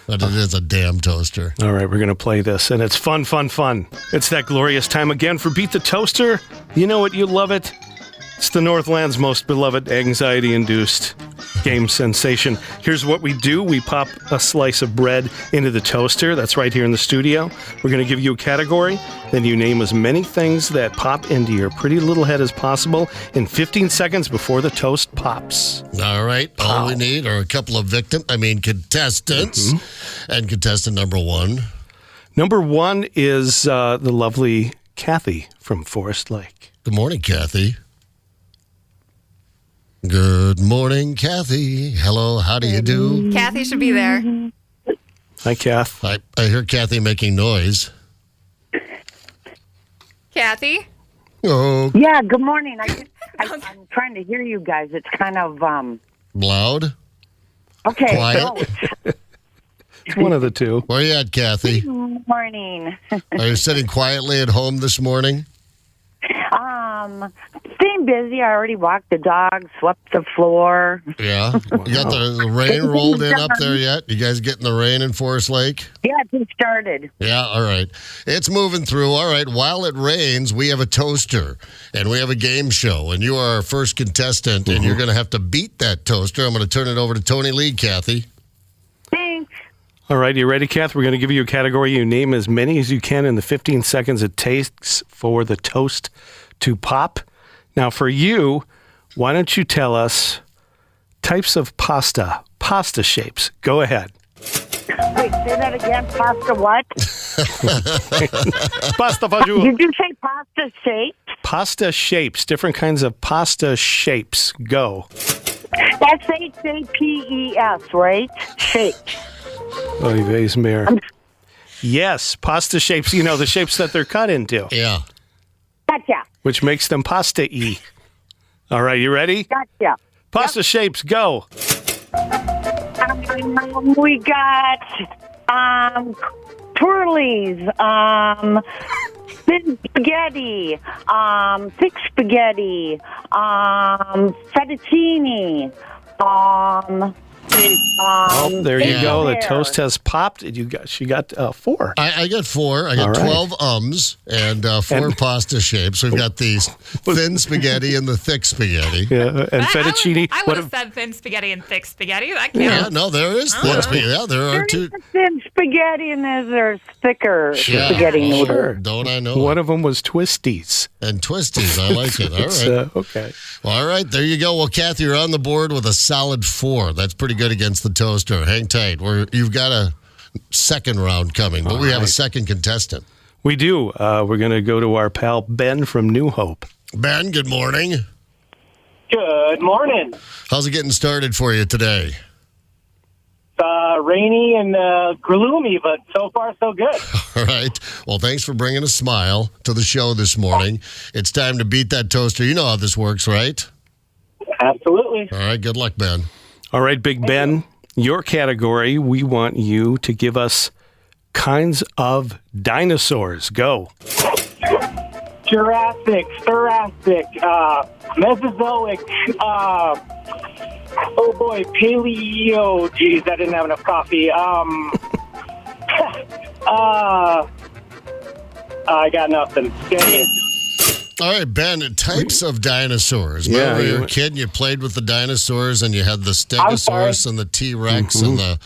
but it is a damn toaster. All right, we're going to play this, and it's fun, fun, fun. It's that glorious time again for Beat the Toaster. You know it, you love it. It's the Northland's most beloved anxiety-induced game sensation. Here's what we do. We pop a slice of bread into the toaster. That's right here in the studio. We're going to give you a category. Then you name as many things that pop into your pretty little head as possible in 15 seconds before the toast pops. All right. All we need are a couple of contestants. Mm-hmm. And contestant number one. Number one is the lovely Kathy from Forest Lake. Good morning, Kathy. Good morning, Kathy. Hello, how do you do? Kathy should be there. Hi, Kath. I hear Kathy making noise. Kathy? Oh. Yeah, good morning. I'm trying to hear you guys. It's kind of... loud? Okay. Quiet? It's one of the two. Where are you at, Kathy? Good morning. Are you sitting quietly at home this morning? Staying busy. I already walked the dog, swept the floor. Yeah. You got the rain rolled in up there yet? You guys getting the rain in Forest Lake? Yeah, it just started. Yeah, all right. It's moving through. All right, while it rains, we have a toaster, and we have a game show, and you are our first contestant, and you're going to have to beat that toaster. I'm going to turn it over to Tony Lee, Kathy. Thanks. All right, you ready, Kath? We're going to give you a category. You name as many as you can in the 15 seconds it takes for the toast to pop. Now, for you, why don't you tell us types of pasta shapes. Go ahead. Wait, say that again. Pasta what? Pasta fagioli. Did you say pasta shapes? Pasta shapes, different kinds of pasta shapes. Go. That's Shapes, right? Shapes. Oy vey's mare. Yes, pasta shapes. The shapes that they're cut into. Yeah. Gotcha. which makes them pasta-y. All right, you ready? Gotcha. Pasta shapes, go. We got twirlies, thin spaghetti, thick spaghetti, fettuccine, there you go. The there. toast has popped. She got 4. I got 4. I got All right. 12 and 4 pasta shapes. We've got the thin spaghetti and the thick spaghetti. Yeah, and fettuccine. I would have said thin spaghetti and thick spaghetti. That counts. Yeah, no, there is thin spaghetti. Yeah, there are 2. There's thin spaghetti and there's thicker Yeah, spaghetti noodles. sure. Don't I know? One of them was twisties. And twisties. I like it. All right. Okay. Well, all right, there you go. Well, Kathy, you're on the board with a solid 4. That's pretty good against the toaster. Hang tight. You've got a second round coming, but we have a second contestant. We do. We're going to go to our pal Ben from New Hope. Ben, good morning. Good morning. How's it getting started for you today? Rainy and gloomy, but so far so good. All right. Well, thanks for bringing a smile to the show this morning. It's time to beat that toaster. You know how this works, right? Absolutely. All right. Good luck, Ben. All right, Big Ben, your category, we want you to give us kinds of dinosaurs. Go. Jurassic, Mesozoic, oh boy, Paleo. Geez, I didn't have enough coffee. I got nothing. All right, Ben, types of dinosaurs. Yeah, Remember you were a kid and you played with the dinosaurs and you had the Stegosaurus and the T-Rex and the...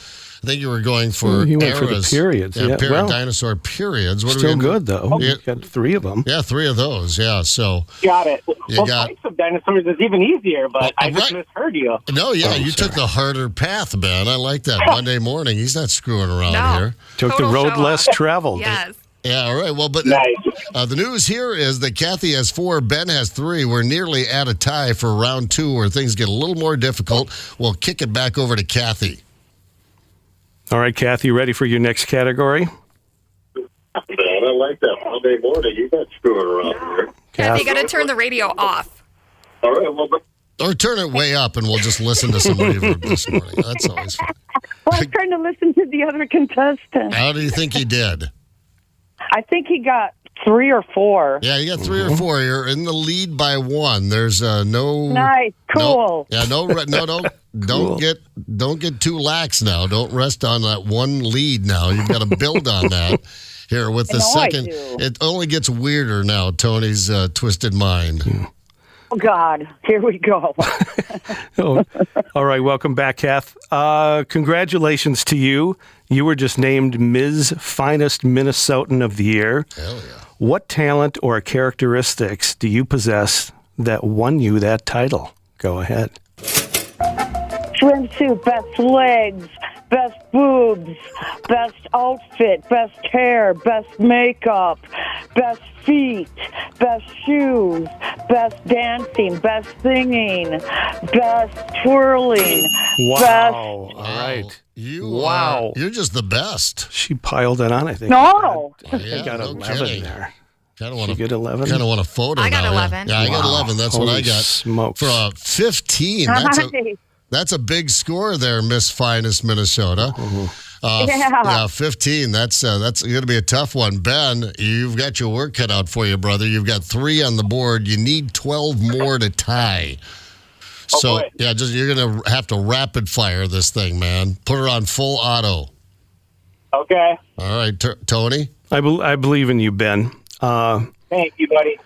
I think you were going for You went eras. for the periods. Yeah, well, dinosaur periods. What are we still gonna good, though. Yeah. You got 3 of them. Yeah, 3 of those. Yeah, so... Got it. You Well, got- types of dinosaurs is even easier, but I just right. misheard you. No, yeah, you took the harder path, Ben. I like that. Monday morning. He's not screwing around here. Took the road less traveled. Yes. Yeah, all right. Well, but the news here is that Kathy has 4, Ben has 3. We're nearly at a tie for round 2 where things get a little more difficult. We'll kick it back over to Kathy. All right, Kathy, you ready for your next category? Ben, I like that. Monday morning. You're not screwing around here. Kathy, you got to turn the radio off. All right, well, or turn it way up and we'll just listen to some reverb this morning. That's always fun. Well, I was trying to listen to the other contestant. How do you think he did? I think he got 3 or 4. Yeah, you got 3 or 4. You're in the lead by 1. There's no Nice, cool. Don't get too lax now. Don't rest on that one lead now. You've got to build on that. Here with the second, it only gets weirder now. Tony's twisted mind. Oh God, here we go. Oh, all right, welcome back, Kath. Congratulations to you. You were just named Ms. Finest Minnesotan of the Year. Hell yeah. What talent or characteristics do you possess that won you that title? Go ahead. Swimsuit, best legs, best boobs, best outfit, best hair, best makeup, best feet, best shoes, best dancing, best singing, best twirling, Wow. All right. You're just the best. She piled it on, I think. No. I got 11 there. Kind of want You get 11? Kind of want a photo. I got now, 11. Yeah, I got 11. That's what I Holy got. smokes. For a 15. That's a big score there, Miss Finest Minnesota. Yeah. 15. That's going to be a tough one. Ben, you've got your work cut out for you, brother. You've got 3 on the board. You need 12 more to tie. So, boy. yeah, you're going to have to rapid fire this thing, man. Put her on full auto. Okay. All right, Tony? I believe in you, Ben. Thank you, buddy.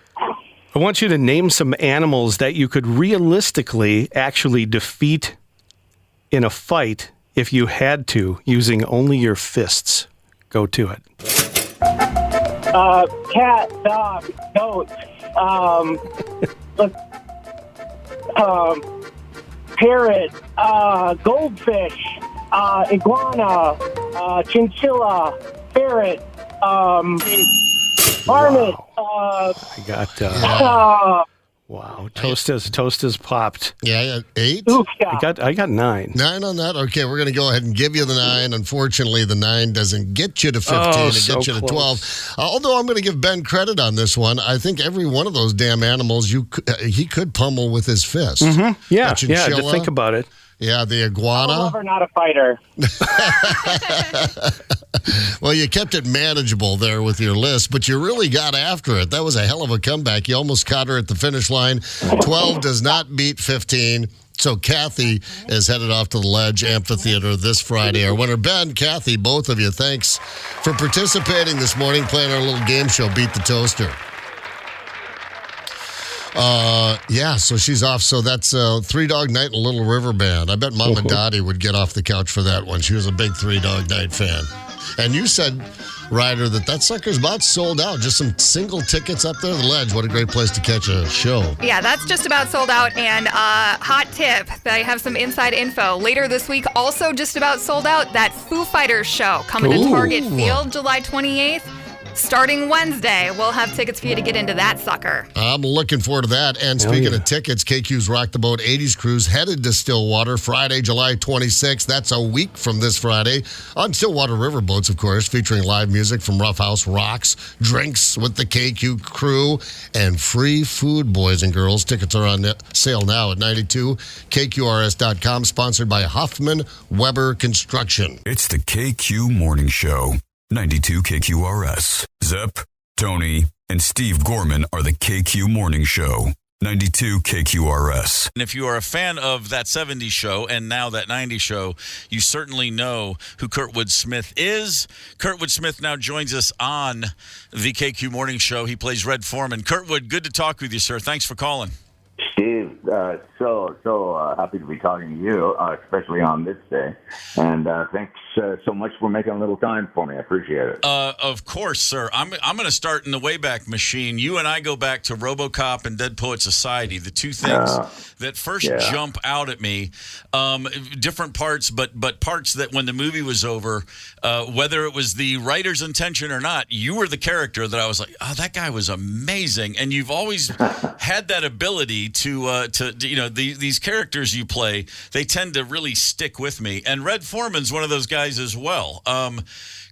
I want you to name some animals that you could realistically actually defeat in a fight if you had to, using only your fists. Go to it. Cat, dog, goat, parrot, goldfish, iguana, chinchilla, ferret, marmot, I got Wow, toast has popped. Yeah, I got 8. I got 9. 9 on that? Okay, we're going to go ahead and give you the 9. Unfortunately, the 9 doesn't get you to 15. It gets you to 12. Although I'm going to give Ben credit on this one. I think every one of those damn animals he could pummel with his fist. Mm-hmm. Yeah, chinchilla, to think about it. Yeah, the iguana. I'm a lover, not a fighter. Well, you kept it manageable there with your list, but you really got after it. That was a hell of a comeback. You almost caught her at the finish line. 12 does not beat 15. So Kathy is headed off to the Ledge Amphitheater this Friday. Our winner, Ben, Kathy, both of you, thanks for participating this morning, playing our little game show, Beat the Toaster. So she's off. So that's Three Dog Night in Little River Band. I bet Mama Dottie would get off the couch for that one. She was a big Three Dog Night fan. And you said, Ryder, that sucker's about sold out. Just some single tickets up there at the Ledge. What a great place to catch a show. Yeah, that's just about sold out. And hot tip, I have some inside info. Later this week, also just about sold out, that Foo Fighters show coming to Target Field July 28th. Starting Wednesday, we'll have tickets for you to get into that sucker. I'm looking forward to that. And speaking of tickets, KQ's Rock the Boat 80s Cruise headed to Stillwater Friday, July 26th. That's a week from this Friday on Stillwater River Boats, of course, featuring live music from Rough House Rocks, drinks with the KQ crew, and free food, boys and girls. Tickets are on sale now at 92KQRS.com, sponsored by Huffman Weber Construction. It's the KQ Morning Show. 92 KQRS. Zep, Tony, and Steve Gorman are the KQ Morning Show. 92 KQRS. And if you are a fan of that 70s show and now that 90s show, you certainly know who Kurtwood Smith is. Kurtwood Smith now joins us on the KQ Morning Show. He plays Red Foreman. Kurtwood, good to talk with you, sir. Thanks for calling. Steve, so happy to be talking to you, especially on this day. And thanks so much for making a little time for me. I appreciate it. Of course, sir. I'm going to start in the Wayback Machine. You and I go back to RoboCop and Dead Poet Society, the two things that first jump out at me. Different parts, but parts that when the movie was over, whether it was the writer's intention or not, you were the character that I was like, oh, that guy was amazing. And you've always had that ability to these characters you play, they tend to really stick with me. And Red Foreman's one of those guys as well.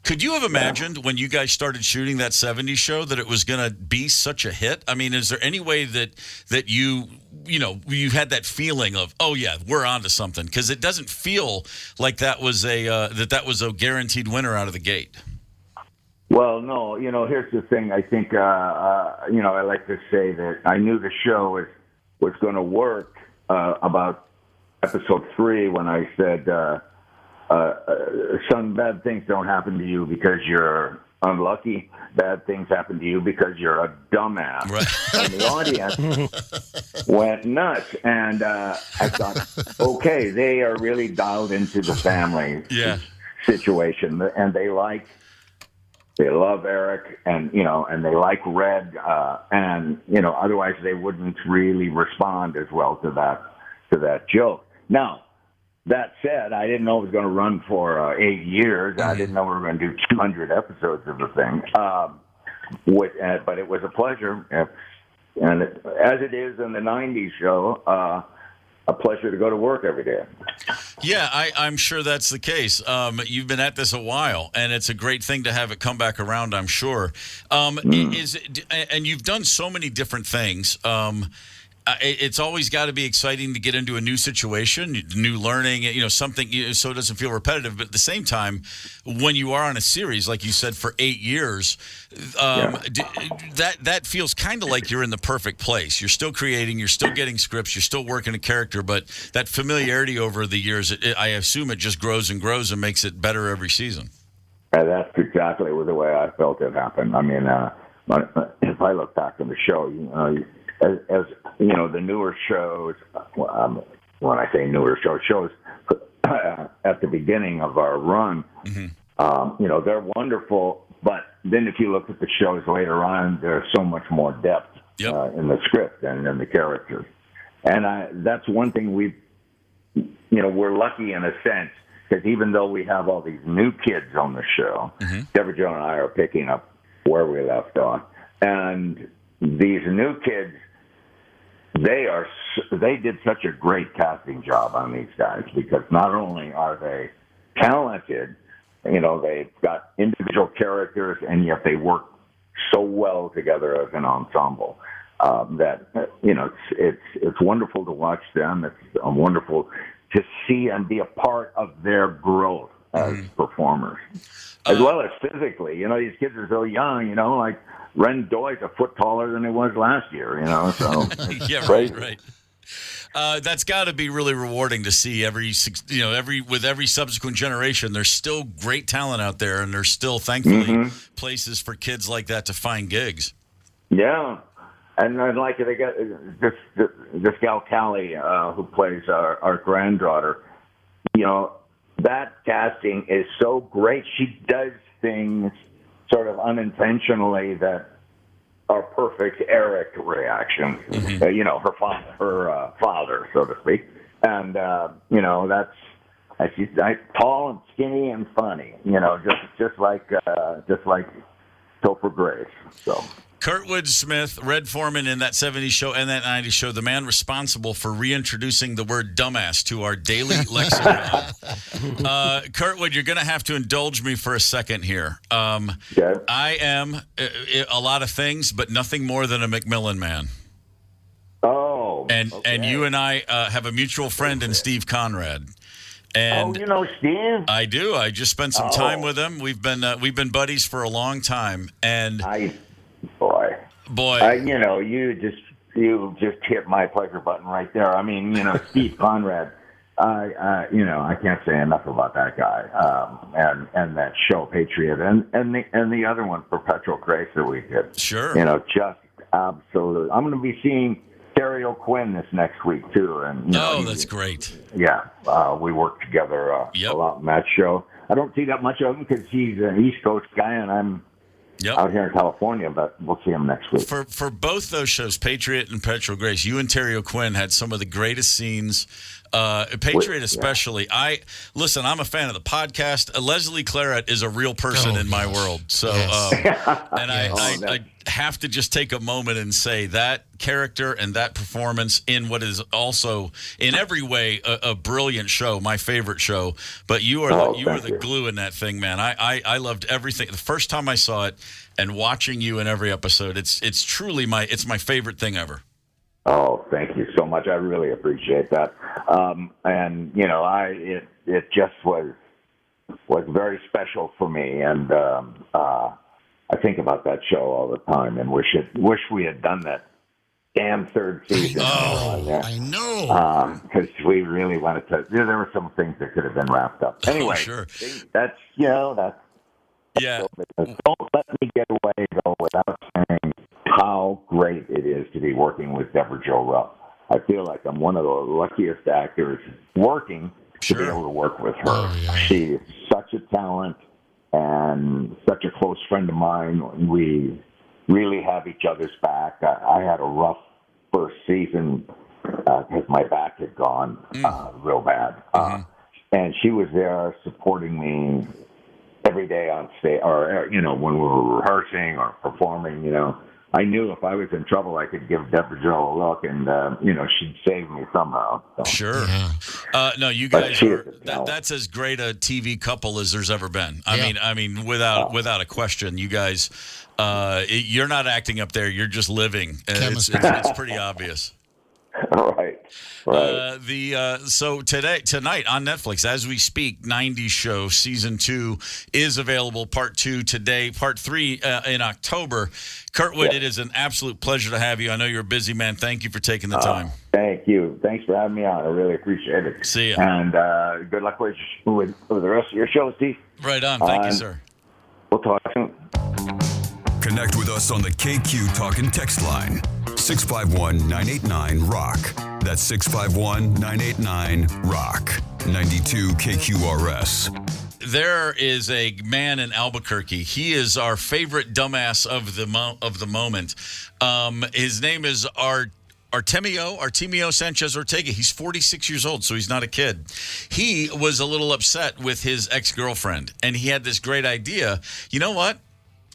Could you have imagined when you guys started shooting that 70s show that it was going to be such a hit? I mean, is there any way that you had that feeling of, oh yeah, we're onto something? Because it doesn't feel like that was that was a guaranteed winner out of the gate. Well, no, here's the thing. I think, I like to say that I knew the show was going to work about episode 3 when I said, some bad things don't happen to you because you're unlucky. Bad things happen to you because you're a dumbass. Right. And the audience went nuts. And I thought, okay, they are really dialed into the family situation. And they love Eric, and they like Red, and otherwise they wouldn't really respond as well to that joke. Now, that said, I didn't know it was going to run for 8 years. I didn't know we were going to do 200 episodes of the thing. But it was a pleasure, and as it is in the '90s show. A pleasure to go to work every day. Yeah, I'm sure that's the case. You've been at this a while, and it's a great thing to have it come back around, I'm sure. And you've done so many different things. It's always got to be exciting to get into a new situation, new learning, something so it doesn't feel repetitive. But at the same time, when you are on a series, like you said, for 8 years, that feels kind of like you're in the perfect place. You're still creating, you're still getting scripts, you're still working a character, but that familiarity over the years, I assume it just grows and grows and makes it better every season. That's exactly the way I felt it happen. I mean, if I look back on the show, as the newer shows, when I say newer shows at the beginning of our run, they're wonderful. But then if you look at the shows later on, there's so much more depth in the script and in the characters. And that's one thing we're lucky in a sense, because even though we have all these new kids on the show, Deborah Jo and I are picking up where we left off. And these new kids, they did such a great casting job on these guys, because not only are they talented, they've got individual characters, and yet they work so well together as an ensemble that it's wonderful to watch them. It's wonderful to see and be a part of their growth as performers, as well as physically. These kids are so young. Like Ren Doy's a foot taller than he was last year. So yeah, right. That's got to be really rewarding to see every subsequent generation. There's still great talent out there, and there's still, thankfully, places for kids like that to find gigs. Yeah, and I'd like they got this gal Callie who plays our granddaughter. That casting is so great. She does things sort of unintentionally that are perfect Eric reactions. Her father, so to speak, and she's tall and skinny and funny. Just like Topher Grace. So. Kurtwood Smith, Red Foreman in that 70s show and that 90s show, the man responsible for reintroducing the word dumbass to our daily lexicon. Kurtwood, you're going to have to indulge me for a second here. I am a lot of things, but nothing more than a McMillan man. Oh. And you and I have a mutual friend in Steve Conrad. And you know Steve? I do. I just spent some time with him. We've been buddies for a long time. And Boy. You just hit my pleasure button right there. I mean, Steve Conrad. I can't say enough about that guy and that show Patriot and the other one, Perpetual Grace, that we did. Sure. Just absolutely. I'm going to be seeing Terry O'Quinn this next week too, and that's great. Yeah, we work together a lot in that show. I don't see that much of him because he's an East Coast guy, and I'm out here in California, but we'll see him next week. For both those shows, Patriot and Perpetual Grace, you and Terry O'Quinn had some of the greatest scenes. Patriot especially. I'm a fan of the podcast. Leslie Claret is a real person in my world. So, I have to just take a moment and say that character and that performance in what is also in every way a brilliant show, my favorite show. But you are the glue in that thing, man. I loved everything. The first time I saw it and watching you in every episode, it's truly my favorite thing ever. Oh, thank you so much. I really appreciate that. It just was very special for me, and I think about that show all the time and wish we had done that damn third season. I know. Because we really wanted to. There were some things that could have been wrapped up. Anyway, sure. That's. Yeah. Don't let me get away though without saying how great it is to be working with Deborah Jo Rupp. I feel like I'm one of the luckiest actors working to be able to work with her. She is such a talent and such a close friend of mine. We really have each other's back. I had a rough first season because my back had gone real bad. And she was there supporting me every day on stage, or, when we were rehearsing or performing, I knew if I was in trouble, I could give Deborah Jo a look, and she'd save me somehow. So. Sure. No, you guys that's as great a TV couple as there's ever been. I mean, without a question, you guys, you're not acting up there; you're just living. It's pretty obvious. All right. So tonight on Netflix, as we speak, 90s show season 2 is available. Part 2 today, part 3 in October. Kurtwood, it is an absolute pleasure to have you. I know you're a busy man. Thank you for taking the time. Thank you. Thanks for having me on. I really appreciate it. See ya. And good luck with the rest of your show, Steve. Right on. Thank you, sir. We'll talk soon. Connect with us on the KQ Talk and Text line. 651-989-ROCK. That's 651-989-ROCK. 92 KQRS. There is a man in Albuquerque. He is our favorite dumbass of the moment. His name is Artemio Sanchez Ortega. He's 46 years old, so he's not a kid. He was a little upset with his ex-girlfriend, and he had this great idea. You know what?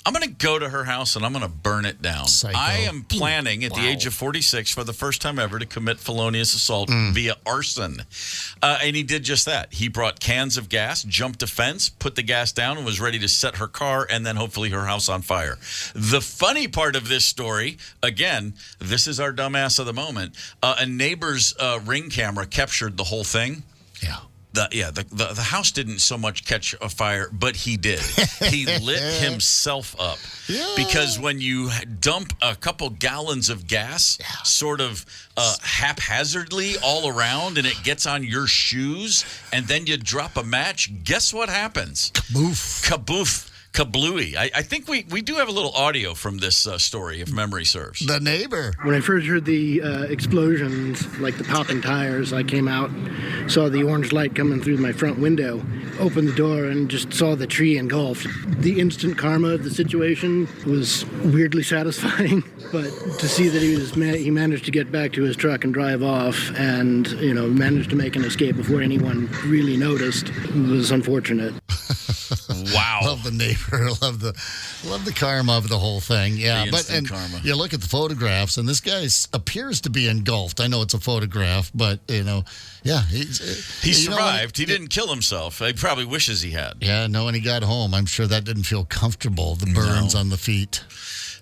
I'm going to go to her house and I'm going to burn it down. Psycho. I am planning at the age of 46 for the first time ever to commit felonious assault via arson. And he did just that. He brought cans of gas, jumped a fence, put the gas down, and was ready to set her car and then hopefully her house on fire. The funny part of this story, again, this is our dumbass of the moment, a neighbor's Ring camera captured the whole thing. Yeah. The house didn't so much catch a fire, but he did. He lit himself up. Yeah. Because when you dump a couple gallons of gas sort of haphazardly all around and it gets on your shoes and then you drop a match, guess what happens? Kaboof. Kaboof. Kablooey. I think we do have a little audio from this story, if memory serves. The neighbor. When I first heard the explosions, like the popping tires, I came out, saw the orange light coming through my front window, opened the door, and just saw the tree engulfed. The instant karma of the situation was weirdly satisfying, but to see that he managed to get back to his truck and drive off and, managed to make an escape before anyone really noticed was unfortunate. Wow. Love the neighbor. Love the karma of the whole thing. Yeah. Karma. You look at the photographs, and this guy appears to be engulfed. I know it's a photograph, but, yeah. He survived. He didn't kill himself. He probably wishes he had. Yeah, no, when he got home, I'm sure that didn't feel comfortable, the burns on the feet.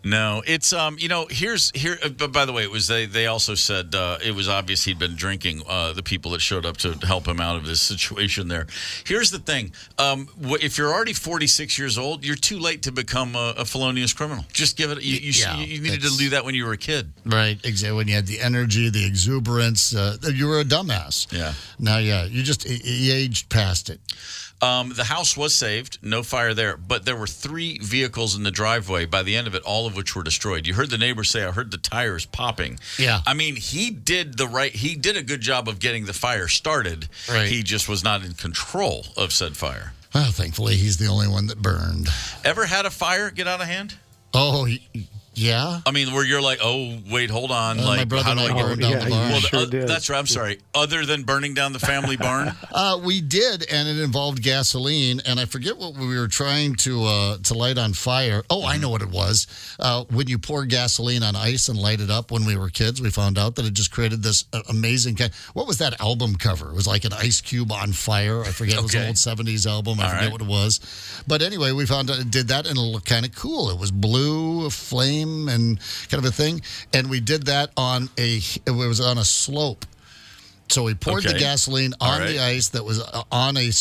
No, it's But by the way, it was they also said it was obvious he'd been drinking. The people that showed up to help him out of this situation there. Here's the thing: if you're already 46 years old, you're too late to become a felonious criminal. Just give it. You needed to do that when you were a kid, right? Exactly. When you had the energy, the exuberance, you were a dumbass. Yeah. Now, you aged past it. The house was saved, no fire there, but there were 3 vehicles in the driveway. By the end of it, all of which were destroyed. You heard the neighbor say, "I heard the tires popping." Yeah, I mean, he did a good job of getting the fire started. Right. He just was not in control of said fire. Well, thankfully, he's the only one that burned. Ever had a fire get out of hand? Oh, yeah. I mean, where you're like, oh, wait, hold on. My brother and I burned down the barn. Well, sure did. That's right. I'm sorry. Other than burning down the family barn? We did, and it involved gasoline, and I forget what we were trying to light on fire. Oh, I know what it was. When you pour gasoline on ice and light it up when we were kids, we found out that it just created this amazing kind. What was that album cover? It was like an Ice Cube on fire. I forget. It was an old 70s album. I forget what it was. But anyway, we found out it did that, and it looked kind of cool. It was blue, flame, and kind of a thing, and we did that it was on a slope. So we poured the gasoline on the ice that was on a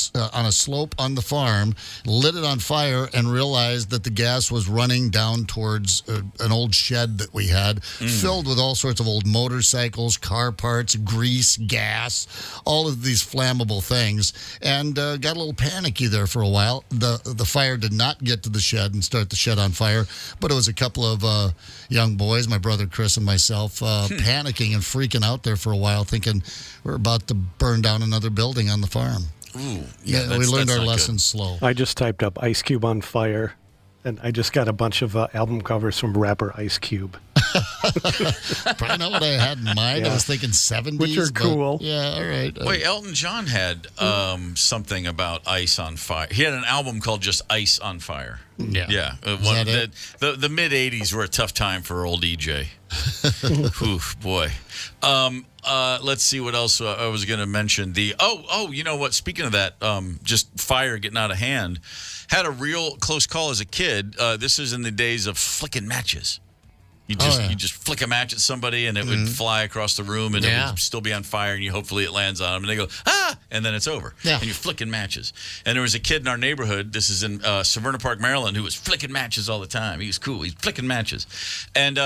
slope on the farm, lit it on fire, and realized that the gas was running down towards an old shed that we had, filled with all sorts of old motorcycles, car parts, grease, gas, all of these flammable things, and got a little panicky there for a while. The fire did not get to the shed and start the shed on fire, but it was a couple of young boys, my brother Chris and myself, panicking and freaking out there for a while, thinking we're about to burn down another building on the farm. Ooh, we learned our lesson slow. I just typed up Ice Cube on fire, and I just got a bunch of album covers from rapper Ice Cube. Probably not what I had in mind. Yeah. I was thinking 70s. Which are cool. Yeah, all right. Wait, Elton John had something about ice on fire. He had an album called just Ice on Fire. Yeah. The mid 80s were a tough time for old EJ. Oof, boy. Let's see what else I was going to mention. You know what? Speaking of that, just fire getting out of hand. Had a real close call as a kid. This is in the days of flicking matches. You just flick a match at somebody and it would fly across the room and it would still be on fire and hopefully it lands on them and they go, ah, and then it's over. Yeah. And you're flicking matches. And there was a kid in our neighborhood, this is in Severna Park, Maryland, who was flicking matches all the time. He was cool. He's flicking matches. And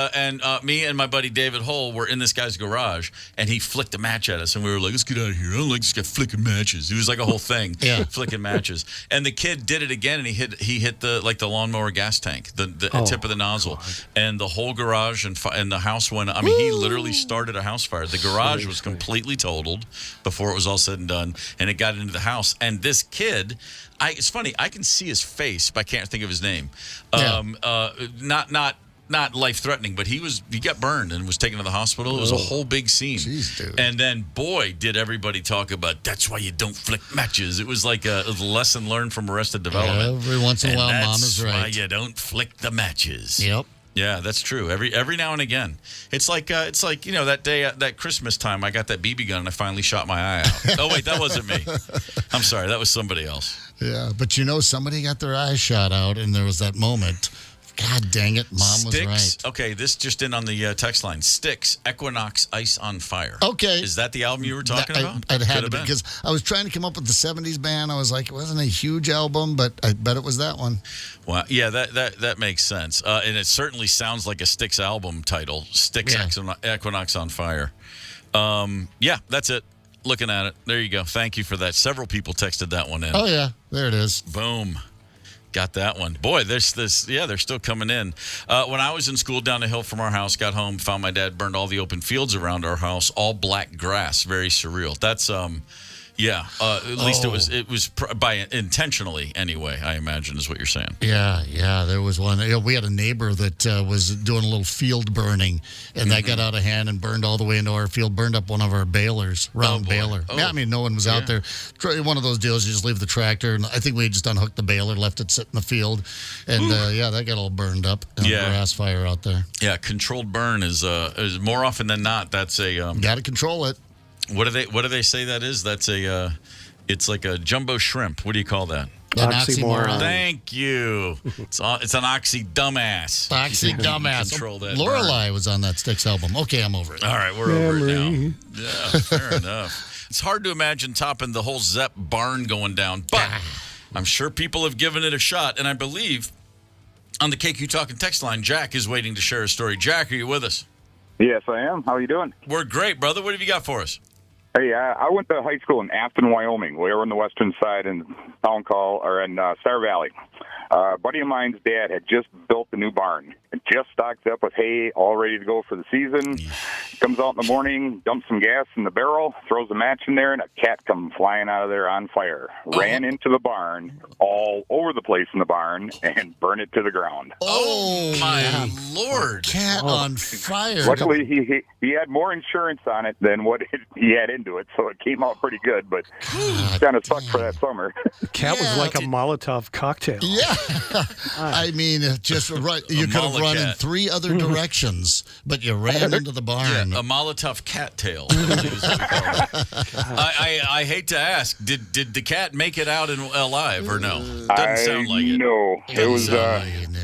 me and my buddy David Hull were in this guy's garage and he flicked a match at us and we were like, let's get out of here. I don't like this guy flicking matches. It was like a whole thing, flicking matches. And the kid did it again and he hit the lawnmower gas tank, the tip of the nozzle. God. And the whole garage and the house went. I mean, he literally started a house fire. The garage was completely totaled before it was all said and done, and it got into the house. And this kid, it's funny. I can see his face, but I can't think of his name. not life-threatening, but he got burned and was taken to the hospital. It was a whole big scene. Jeez, dude. And then, boy, did everybody talk about that's why you don't flick matches. It was like a lesson learned from Arrested Development. Every once in a while, that's Mom is right. why you don't flick the matches. Yep. Yeah, that's true. Every now and again, it's like that day that Christmas time. I got that BB gun and I finally shot my eye out. Oh wait, that wasn't me. I'm sorry, that was somebody else. Yeah, but somebody got their eye shot out, and there was that moment. God dang it, Mom was right. Okay, this just in on the text line. Styx, Equinox, Ice on Fire. Okay. Is that the album you were talking about? It had to be, because I was trying to come up with the 70s band. I was like, it wasn't a huge album, but I bet it was that one. Well, yeah, that makes sense. And it certainly sounds like a Styx album title, Styx, Equinox on Fire. Yeah, that's it. Looking at it. There you go. Thank you for that. Several people texted that one in. Oh, yeah. There it is. Boom. Got that one. Boy, they're still coming in. When I was in school down the hill from our house, got home, found my dad burned all the open fields around our house, all black grass. Very surreal. That's at least it was by intentionally anyway, I imagine is what you're saying. Yeah, there was one. We had a neighbor that was doing a little field burning, and that got out of hand and burned all the way into our field, burned up one of our balers, baler. Oh. Yeah, I mean, no one was out there. One of those deals, you just leave the tractor, and I think we had just unhooked the baler, left it sit in the field, and that got all burned up. Grass fire out there. Yeah, controlled burn is more often than not. That's a got to control it. What do they say that is? That's it's like a jumbo shrimp. What do you call that? An oxymoron. Thank you. It's an oxy dumbass. Oxy dumbass. Control that. Lorelei was on that Styx album. Okay, I'm over it. All right, we're over it now. Yeah, fair enough. It's hard to imagine topping the whole Zepp barn going down, but I'm sure people have given it a shot, and I believe on the KQ Talking text line, Jack is waiting to share a story. Jack, are you with us? Yes, I am. How are you doing? We're great, brother. What have you got for us? Hey, I went to high school in Afton, Wyoming. We were on the western side in Star Valley. A buddy of mine's dad had just built the new barn. It just stocked up with hay, all ready to go for the season. Comes out in the morning, dumps some gas in the barrel, throws a match in there, and a cat comes flying out of there on fire. Ran into the barn, all over the place in the barn, and burned it to the ground. Oh, my Lord. Cat on fire. Luckily, he had more insurance on it than what he had into it, so it came out pretty good, but kind of sucked for that summer. The cat was like a Molotov cocktail. Yeah. I mean, just right. You could have run in 3 other directions, but you ran into the barn. Yeah, a Molotov cat tail. I hate to ask, did the cat make it out alive or no? Doesn't sound like it. No. It was,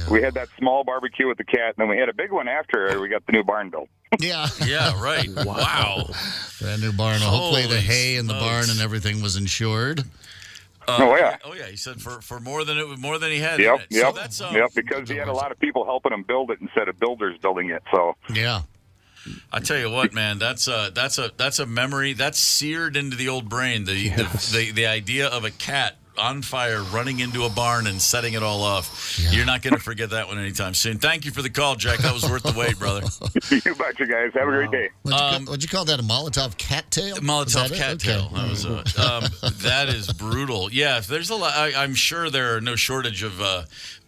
we had that small barbecue with the cat, and then we had a big one after we got the new barn built. Yeah. Yeah, right. Wow. Brand new barn. Hopefully the hay in the barn and everything was insured. Oh yeah. He said for more than he had. Yep, in it. yep, So that's, yep. Because he had a lot of people helping him build it instead of builders building it. So yeah. I tell you what, man, that's a memory that's seared into the old brain. The idea of a cat on fire running into a barn and setting it all off. Yeah. You're not going to forget that one anytime soon. Thank you for the call, Jack. That was worth the wait, brother. You betcha, guys. Have a great day. What'd you call that? A Molotov cattail? Molotov cattail. Okay. That is brutal. Yeah, there's a lot. I'm sure there are no shortage of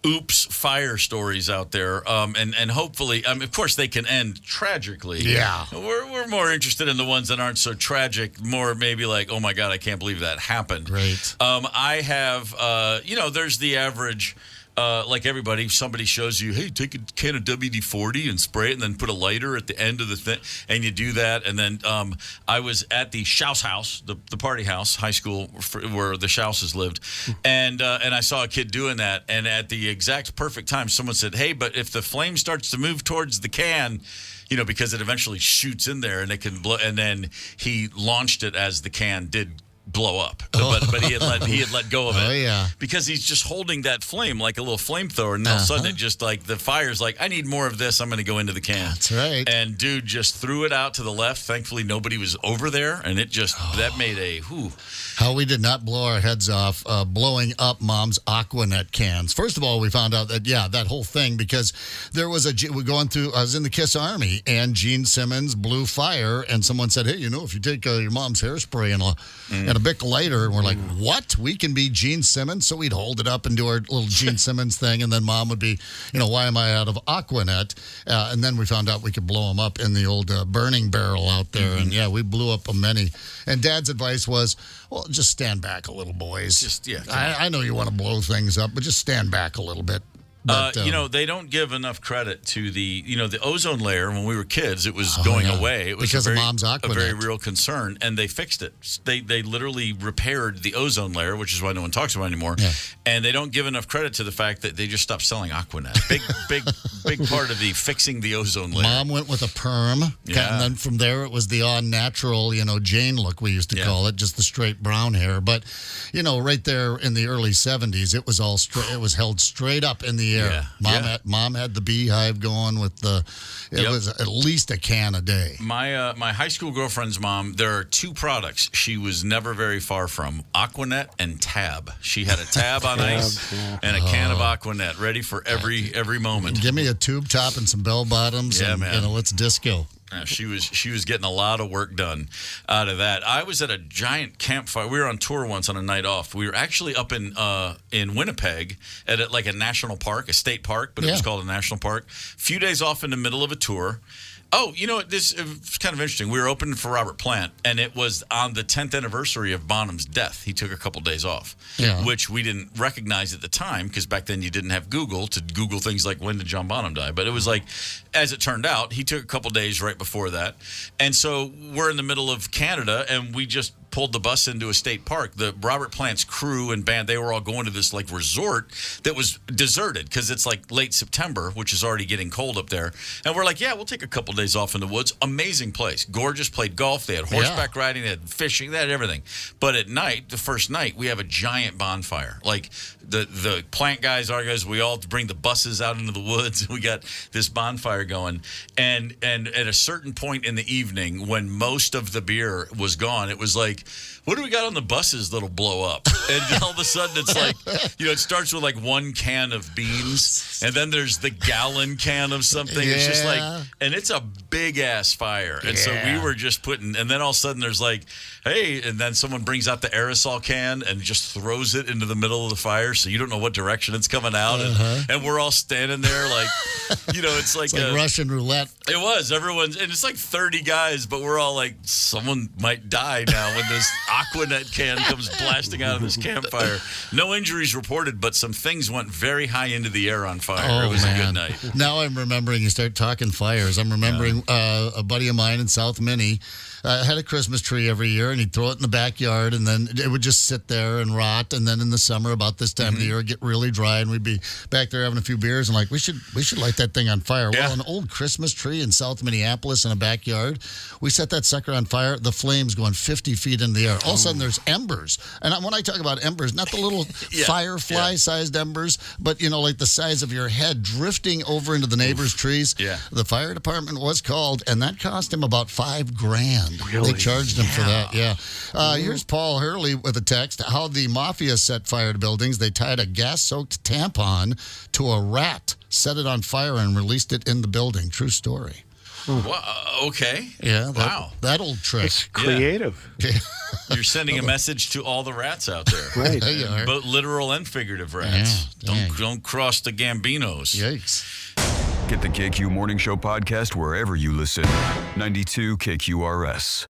oops fire stories out there, and hopefully, of course, they can end tragically. Yeah, we're more interested in the ones that aren't so tragic. More maybe like, oh my God, I can't believe that happened. Right. I have, there's the average. Like everybody, somebody shows you, hey, take a can of WD-40 and spray it and then put a lighter at the end of the thing, and you do that. And then I was at the Schaus house, the party house, high school where the Schauses lived, and I saw a kid doing that. And at the exact perfect time, someone said, hey, but if the flame starts to move towards the can, because it eventually shoots in there and it can blow. And then he launched it as the can did blow up, but he had let go of it. Oh yeah, because he's just holding that flame like a little flamethrower, and all of a sudden it just like the fire's like, I need more of this. I'm going to go into the can. That's right. And dude just threw it out to the left. Thankfully, nobody was over there, and it just that made a whoo. How we did not blow our heads off blowing up Mom's Aquanet cans. First of all, we found out that that whole thing, because there was I was in the KISS Army, and Gene Simmons blew fire, and someone said, hey, if you take your mom's hairspray and a a Bic lighter, and we're like, what? We can be Gene Simmons? So we'd hold it up and do our little Gene Simmons thing, and then Mom would be, why am I out of Aquanet? And then we found out we could blow them up in the old burning barrel out there, and we blew up many. And Dad's advice was, well, just stand back a little, boys. I know you want to blow things up, but just stand back a little bit. But, they don't give enough credit to the ozone layer. When we were kids, it was going away. It was because of Mom's Aquanet. A very real concern, and they fixed it. They literally repaired the ozone layer, which is why no one talks about it anymore. Yeah. And they don't give enough credit to the fact that they just stopped selling Aquanet. Big part of the fixing the ozone layer. Mom went with a perm, and then from there it was the all-natural, Jane look we used to call it, just the straight brown hair. But right there in the early 70s, it was all straight. It was held straight up in the air. Mom had the beehive going with it was at least a can a day. My high school girlfriend's mom, there are two products she was never very far from: Aquanet and Tab. She had a Tab on ice and a can of Aquanet ready for every moment. Give me a tube top and some bell bottoms, and let's disco. She was getting a lot of work done out of that. I was at a giant campfire. We were on tour once on a night off. We were actually up in Winnipeg at a national park, a state park, but it was called a national park. A few days off in the middle of a tour. Oh, this is kind of interesting. We were opening for Robert Plant, and it was on the 10th anniversary of Bonham's death. He took a couple days off, which we didn't recognize at the time because back then you didn't have Google to Google things like when did John Bonham die. But it was like, as it turned out, he took a couple days right before that. And so we're in the middle of Canada, and we just pulled the bus into a state park. The Robert Plant's crew and band, they were all going to this resort that was deserted because it's late September, which is already getting cold up there. And we're like, we'll take a couple days off in the woods. Amazing place. Gorgeous. Played golf. They had horseback riding. They had fishing. They had everything. But at night, the first night, we have a giant bonfire. The plant guys, our guys, we all bring the buses out into the woods. We got this bonfire going. And at a certain point in the evening, when most of the beer was gone, it was like, what do we got on the buses that'll blow up? And all of a sudden it's it starts with one can of beans, and then there's the gallon can of something. It's just and it's a big ass fire. And so we were just and then all of a sudden there's hey, and then someone brings out the aerosol can and just throws it into the middle of the fire, so you don't know what direction it's coming out. And we're all standing there it's like Russian roulette. It was. Everyone's, and it's 30 guys, but we're all someone might die now when this Aquanet can comes blasting out of this campfire. No injuries reported, but some things went very high into the air on fire. It was a good night. Now I'm remembering, you start talking fires. I'm remembering a buddy of mine in South Minnie had a Christmas tree every year, and he'd throw it in the backyard, and then it would just sit there and rot. And then in the summer, about this time of the year, it'd get really dry, and we'd be back there having a few beers, and we should light that thing on fire. Well, an old Christmas tree in South Minneapolis in a backyard, we set that sucker on fire. The flames going 50 feet in the air. All of a sudden, there's embers, and when I talk about embers, not the little firefly-sized embers, but the size of your head drifting over into the neighbor's trees. Yeah, the fire department was called, and that cost him about $5,000. Really? They charged him for that, here's Paul Hurley with a text. How the mafia set fire to buildings. They tied a gas-soaked tampon to a rat, set it on fire, and released it in the building. True story. Well, okay. Yeah. That old trick. It's creative. You're sending a message to all the rats out there. Right. There you are. Both literal and figurative rats. Don't cross the Gambinos. Yikes. Get the KQ Morning Show podcast wherever you listen. 92 KQRS.